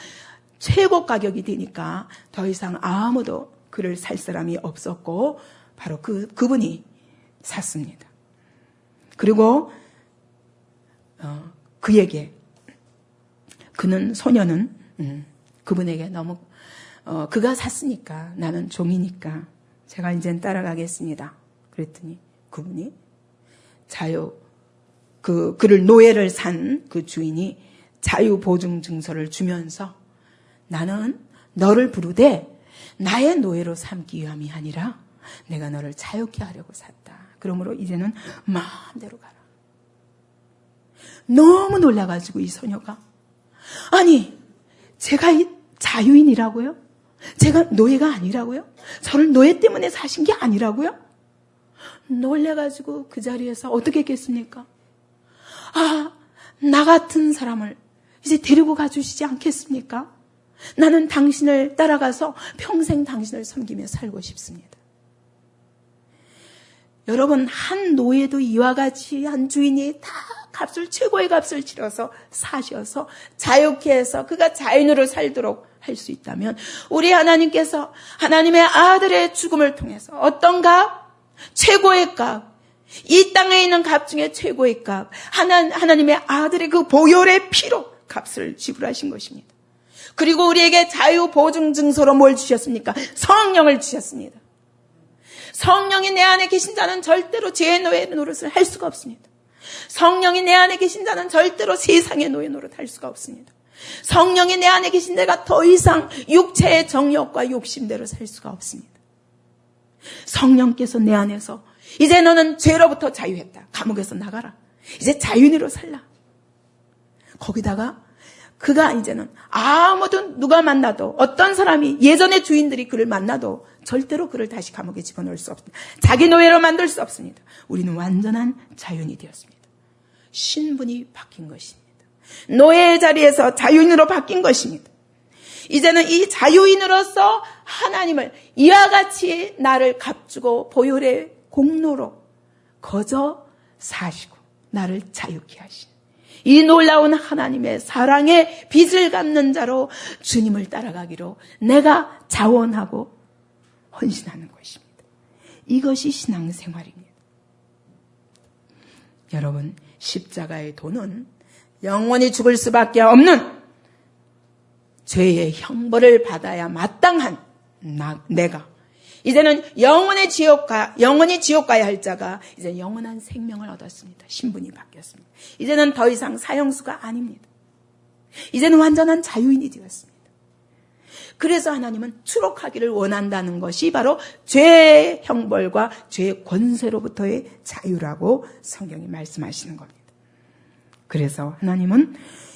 최고 가격이 되니까 더 이상 아무도 그를 살 사람이 없었고 바로 그분이 샀습니다. 그리고 소녀는 그분에게 너무 그가 샀으니까 나는 종이니까 제가 이젠 따라가겠습니다. 그랬더니 그분이 그를 노예를 산 그 주인이 자유보증 증서를 주면서 나는 너를 부르되 나의 노예로 삼기 위함이 아니라 내가 너를 자유케 하려고 샀다. 그러므로 이제는 마음대로 가라. 너무 놀라가지고 이 소녀가 아니 제가 이 자유인이라고요? 제가 노예가 아니라고요? 저를 노예 때문에 사신 게 아니라고요? 놀래가지고 그 자리에서 어떻게 했겠습니까? 나 같은 사람을 이제 데리고 가주시지 않겠습니까? 나는 당신을 따라가서 평생 당신을 섬기며 살고 싶습니다. 여러분, 한 노예도 이와 같이 한 주인이 다 최고의 값을 치러서 사셔서 자유케 해서 그가 자유인으로 살도록 할 수 있다면 우리 하나님께서 하나님의 아들의 죽음을 통해서 어떤 값? 최고의 값. 이 땅에 있는 값 중에 최고의 값. 하나님의 아들의 그 보혈의 피로 값을 지불하신 것입니다. 그리고 우리에게 자유 보증 증서로 뭘 주셨습니까? 성령을 주셨습니다. 성령이 내 안에 계신 자는 절대로 죄의 노예 노릇을 할 수가 없습니다. 성령이 내 안에 계신 자는 절대로 세상의 노예 노릇 할 수가 없습니다. 성령이 내 안에 계신 내가 더 이상 육체의 정욕과 욕심대로 살 수가 없습니다. 성령께서 내 안에서 이제 너는 죄로부터 자유했다. 감옥에서 나가라. 이제 자유인으로 살라. 거기다가 그가 이제는 누가 만나도 어떤 사람이 예전의 주인들이 그를 만나도 절대로 그를 다시 감옥에 집어넣을 수 없습니다. 자기 노예로 만들 수 없습니다. 우리는 완전한 자유인이 되었습니다. 신분이 바뀐 것입니다. 노예의 자리에서 자유인으로 바뀐 것입니다. 이제는 이 자유인으로서 하나님을 이와 같이 나를 값주고 보혈의 공로로 거저 사시고 나를 자유케 하신 이 놀라운 하나님의 사랑의 빚을 갚는 자로 주님을 따라가기로 내가 자원하고 헌신하는 것입니다. 이것이 신앙생활입니다. 여러분, 십자가의 도는 영원히 죽을 수밖에 없는 죄의 형벌을 받아야 마땅한 내가 이제는 영원히 지옥 가야 할 자가 이제 영원한 생명을 얻었습니다. 신분이 바뀌었습니다. 이제는 더 이상 사형수가 아닙니다. 이제는 완전한 자유인이 되었습니다. 그래서 하나님은 추록하기를 원한다는 것이 바로 죄의 형벌과 죄의 권세로부터의 자유라고 성경이 말씀하시는 겁니다. 그래서 하나님은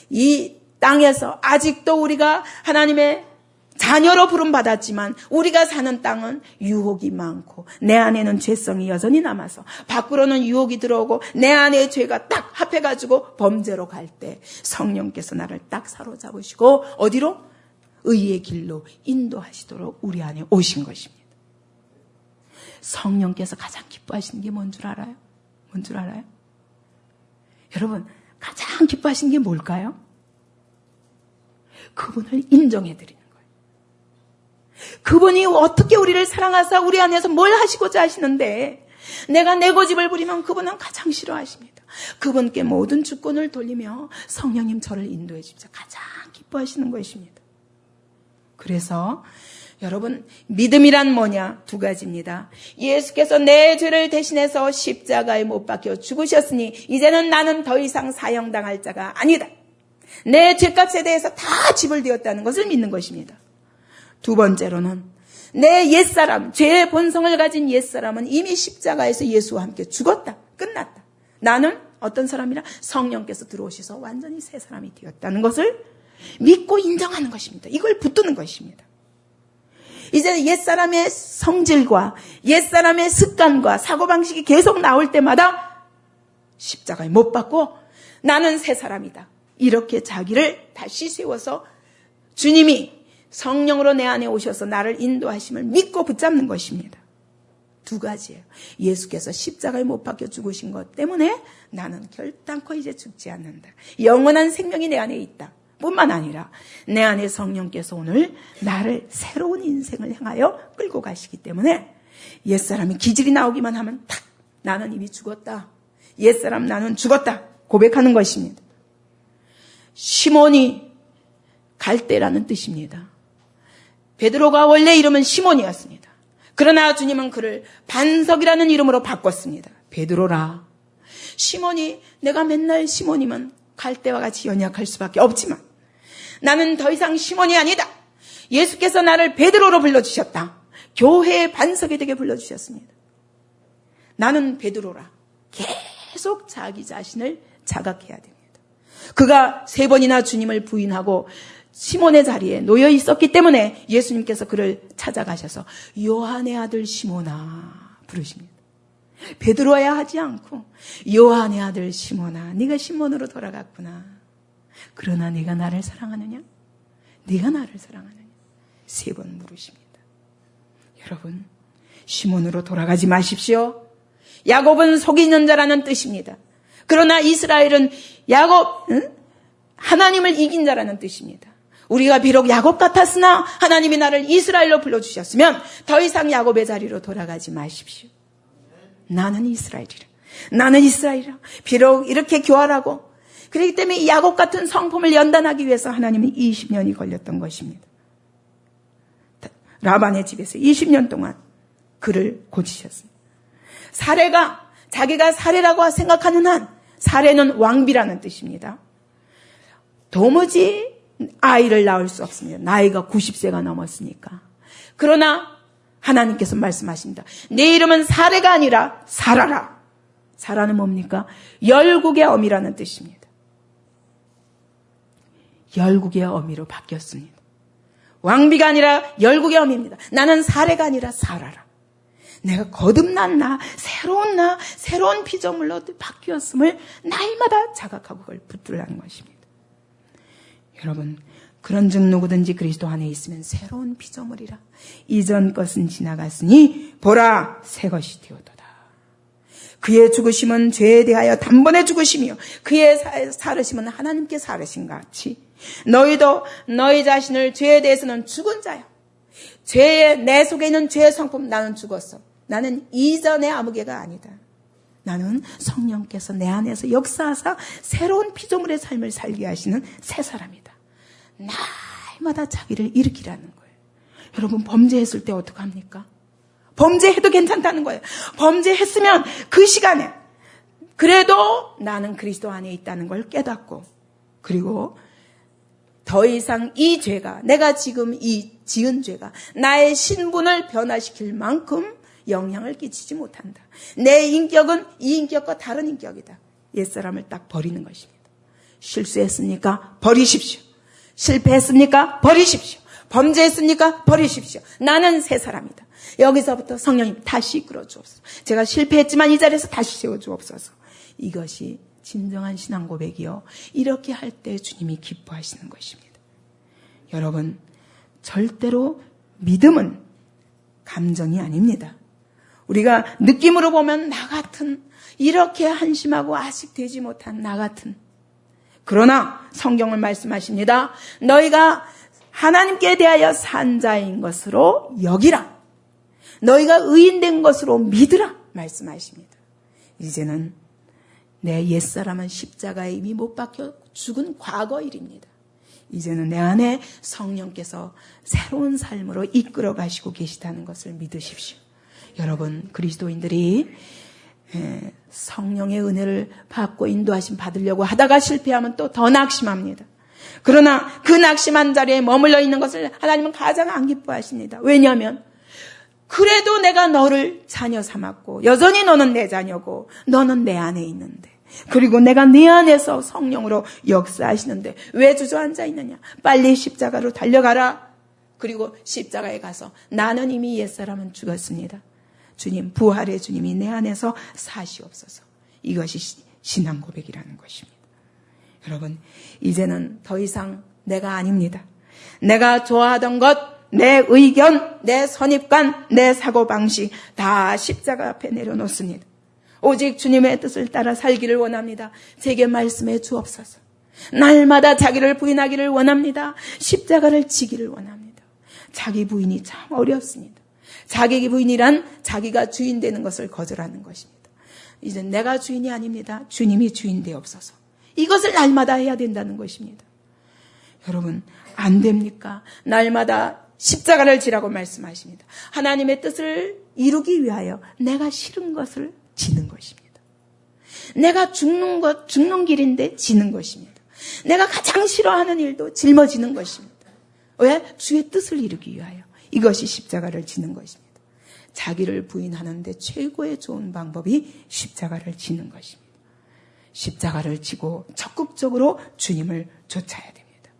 이 땅에서 아직도 우리가 하나님의 자녀로 부름받았지만 우리가 사는 땅은 유혹이 많고 내 안에는 죄성이 여전히 남아서 밖으로는 유혹이 들어오고 내 안에 죄가 딱 합해가지고 범죄로 갈 때 성령께서 나를 딱 사로잡으시고 어디로? 의의 길로 인도하시도록 우리 안에 오신 것입니다. 성령께서 가장 기뻐하시는 게 뭔 줄 알아요? 뭔 줄 알아요? 여러분, 가장 기뻐하시는 게 뭘까요? 그분을 인정해드리는 거예요. 그분이 어떻게 우리를 사랑하사 우리 안에서 뭘 하시고자 하시는데 내가 내 고집을 부리면 그분은 가장 싫어하십니다. 그분께 모든 주권을 돌리며 성령님 저를 인도해 주십시오. 가장 기뻐하시는 것입니다. 그래서 여러분, 믿음이란 뭐냐? 두 가지입니다. 예수께서 내 죄를 대신해서 십자가에 못 박혀 죽으셨으니 이제는 나는 더 이상 사형당할 자가 아니다. 내 죄값에 대해서 다 지불되었다는 것을 믿는 것입니다. 두 번째로는 내 옛사람, 죄의 본성을 가진 옛사람은 이미 십자가에서 예수와 함께 죽었다. 끝났다. 나는 어떤 사람이라? 성령께서 들어오셔서 완전히 새 사람이 되었다는 것을 믿고 인정하는 것입니다. 이걸 붙드는 것입니다. 이제 옛사람의 성질과 옛사람의 습관과 사고방식이 계속 나올 때마다 십자가에 못 박고 나는 새 사람이다. 이렇게 자기를 다시 세워서 주님이 성령으로 내 안에 오셔서 나를 인도하심을 믿고 붙잡는 것입니다. 두 가지예요. 예수께서 십자가에 못 박혀 죽으신 것 때문에 나는 결단코 이제 죽지 않는다. 영원한 생명이 내 안에 있다. 뿐만 아니라 내 안에 성령께서 오늘 나를 새로운 인생을 향하여 끌고 가시기 때문에 옛사람이 기질이 나오기만 하면 탁 나는 이미 죽었다. 옛사람 나는 죽었다. 고백하는 것입니다. 시몬이 갈대라는 뜻입니다. 베드로가 원래 이름은 시몬이었습니다. 그러나 주님은 그를 반석이라는 이름으로 바꿨습니다. 베드로라. 시몬이 내가 맨날 시몬이면 갈대와 같이 연약할 수밖에 없지만 나는 더 이상 시몬이 아니다. 예수께서 나를 베드로로 불러주셨다. 교회의 반석이 되게 불러주셨습니다. 나는 베드로라. 계속 자기 자신을 자각해야 됩니다. 그가 3번이나 주님을 부인하고 시몬의 자리에 놓여 있었기 때문에 예수님께서 그를 찾아가셔서 요한의 아들 시몬아 부르십니다. 베드로야 하지 않고 요한의 아들 시몬아, 네가 시몬으로 돌아갔구나. 그러나 네가 나를 사랑하느냐? 네가 나를 사랑하느냐? 3번 물으십니다. 여러분, 시몬으로 돌아가지 마십시오. 야곱은 속이는 자라는 뜻입니다. 그러나 이스라엘은 야곱, 하나님을 이긴 자라는 뜻입니다. 우리가 비록 야곱 같았으나 하나님이 나를 이스라엘로 불러주셨으면 더 이상 야곱의 자리로 돌아가지 마십시오. 나는 이스라엘이라. 나는 이스라엘이라. 비록 이렇게 교활하고 그렇기 때문에 이 야곱 같은 성품을 연단하기 위해서 하나님이 20년이 걸렸던 것입니다. 라반의 집에서 20년 동안 그를 고치셨습니다. 사례가 자기가 사례라고 생각하는 한 사례는 왕비라는 뜻입니다. 도무지 아이를 낳을 수 없습니다. 나이가 90세가 넘었으니까. 그러나 하나님께서 말씀하십니다. 내 이름은 사례가 아니라 사라라. 사라는 뭡니까? 열국의 어미라는 뜻입니다. 열국의 어미로 바뀌었습니다. 왕비가 아니라 열국의 어미입니다. 나는 사례가 아니라 사라라. 내가 거듭난 나, 새로운 피조물로 바뀌었음을 날마다 자각하고 그걸 붙들라는 것입니다. 여러분, 그런즉 누구든지 그리스도 안에 있으면 새로운 피조물이라. 이전 것은 지나갔으니 보라 새 것이 되었도다. 그의 죽으심은 죄에 대하여 단번에 죽으시며 그의 살으심은 하나님께 살으신 같이 너희도 너희 자신을 죄에 대해서는 죽은 자야. 죄에 내 속에 있는 죄의 성품 나는 죽었어. 나는 이전의 아무개가 아니다. 나는 성령께서 내 안에서 역사하사 새로운 피조물의 삶을 살게 하시는 새 사람이다. 날마다 자기를 일으키라는 거예요. 여러분, 범죄했을 때 어떡합니까? 범죄해도 괜찮다는 거예요. 범죄했으면 그 시간에 그래도 나는 그리스도 안에 있다는 걸 깨닫고, 그리고 더 이상 이 죄가, 내가 지금 이 지은 죄가 나의 신분을 변화시킬 만큼 영향을 끼치지 못한다. 내 인격은 이 인격과 다른 인격이다. 옛사람을 딱 버리는 것입니다. 실수했습니까? 버리십시오. 실패했습니까? 버리십시오. 범죄했습니까? 버리십시오. 나는 새 사람이다. 여기서부터 성령님 다시 이끌어 주옵소서. 제가 실패했지만 이 자리에서 다시 세워 주옵소서. 이것이 진정한 신앙 고백이요. 이렇게 할 때 주님이 기뻐하시는 것입니다. 여러분, 절대로 믿음은 감정이 아닙니다. 우리가 느낌으로 보면 나 같은, 이렇게 한심하고 아직 되지 못한 나 같은. 그러나 성경을 말씀하십니다. 너희가 하나님께 대하여 산 자인 것으로 여기라. 너희가 의인된 것으로 믿으라. 말씀하십니다. 이제는 내 옛사람은 십자가에 이미 못 박혀 죽은 과거 일입니다. 이제는 내 안에 성령께서 새로운 삶으로 이끌어 가시고 계시다는 것을 믿으십시오. 여러분, 그리스도인들이 성령의 은혜를 받고 인도하심 받으려고 하다가 실패하면 또 더 낙심합니다. 그러나 그 낙심한 자리에 머물러 있는 것을 하나님은 가장 안 기뻐하십니다. 왜냐하면 그래도 내가 너를 자녀 삼았고 여전히 너는 내 자녀고 너는 내 안에 있는데, 그리고 내가 네 안에서 성령으로 역사하시는데 왜 주저앉아 있느냐. 빨리 십자가로 달려가라. 그리고 십자가에 가서 나는 이미 옛사람은 죽었습니다. 주님, 부활의 주님이 내 안에서 사시옵소서. 이것이 신앙 고백이라는 것입니다. 여러분, 이제는 더 이상 내가 아닙니다. 내가 좋아하던 것, 내 의견, 내 선입관, 내 사고방식 다 십자가 앞에 내려놓습니다. 오직 주님의 뜻을 따라 살기를 원합니다. 제게 말씀해 주옵소서. 날마다 자기를 부인하기를 원합니다. 십자가를 지기를 원합니다. 자기 부인이 참 어렵습니다. 자기 부인이란 자기가 주인 되는 것을 거절하는 것입니다. 이제 내가 주인이 아닙니다. 주님이 주인 되옵소서. 이것을 날마다 해야 된다는 것입니다. 여러분, 안 됩니까? 날마다 십자가를 지라고 말씀하십니다. 하나님의 뜻을 이루기 위하여 내가 싫은 것을 지는 것입니다. 내가 죽는 길인데 지는 것입니다. 내가 가장 싫어하는 일도 짊어지는 것입니다. 왜? 주의 뜻을 이루기 위하여. 이것이 십자가를 지는 것입니다. 자기를 부인하는데 최고의 좋은 방법이 십자가를 지는 것입니다. 십자가를 지고 적극적으로 주님을 쫓아야 됩니다.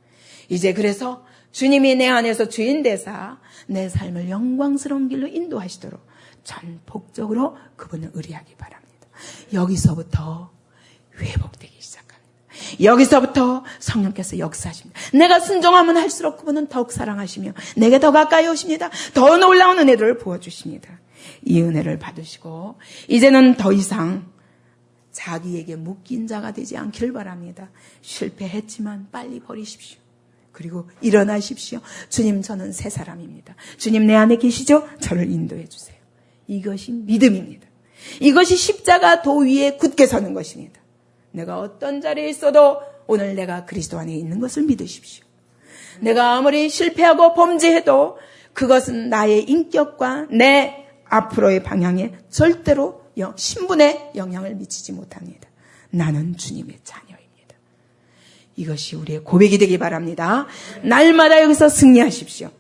이제 그래서 주님이 내 안에서 주인 되사 내 삶을 영광스러운 길로 인도하시도록 전폭적으로 그분을 의뢰하기 바랍니다. 여기서부터 회복되기 시작합니다. 여기서부터 성령께서 역사하십니다. 내가 순종하면 할수록 그분은 더욱 사랑하시며 내게 더 가까이 오십니다. 더 놀라운 은혜를 부어주십니다. 이 은혜를 받으시고 이제는 더 이상 자기에게 묶인 자가 되지 않길 바랍니다. 실패했지만 빨리 버리십시오. 그리고 일어나십시오. 주님, 저는 새 사람입니다. 주님, 내 안에 계시죠? 저를 인도해 주세요. 이것이 믿음입니다. 이것이 십자가 도 위에 굳게 서는 것입니다. 내가 어떤 자리에 있어도 오늘 내가 그리스도 안에 있는 것을 믿으십시오. 내가 아무리 실패하고 범죄해도 그것은 나의 인격과 내 앞으로의 방향에 절대로 신분에 영향을 미치지 못합니다. 나는 주님의 자녀입니다. 이것이 우리의 고백이 되기 바랍니다. 날마다 여기서 승리하십시오.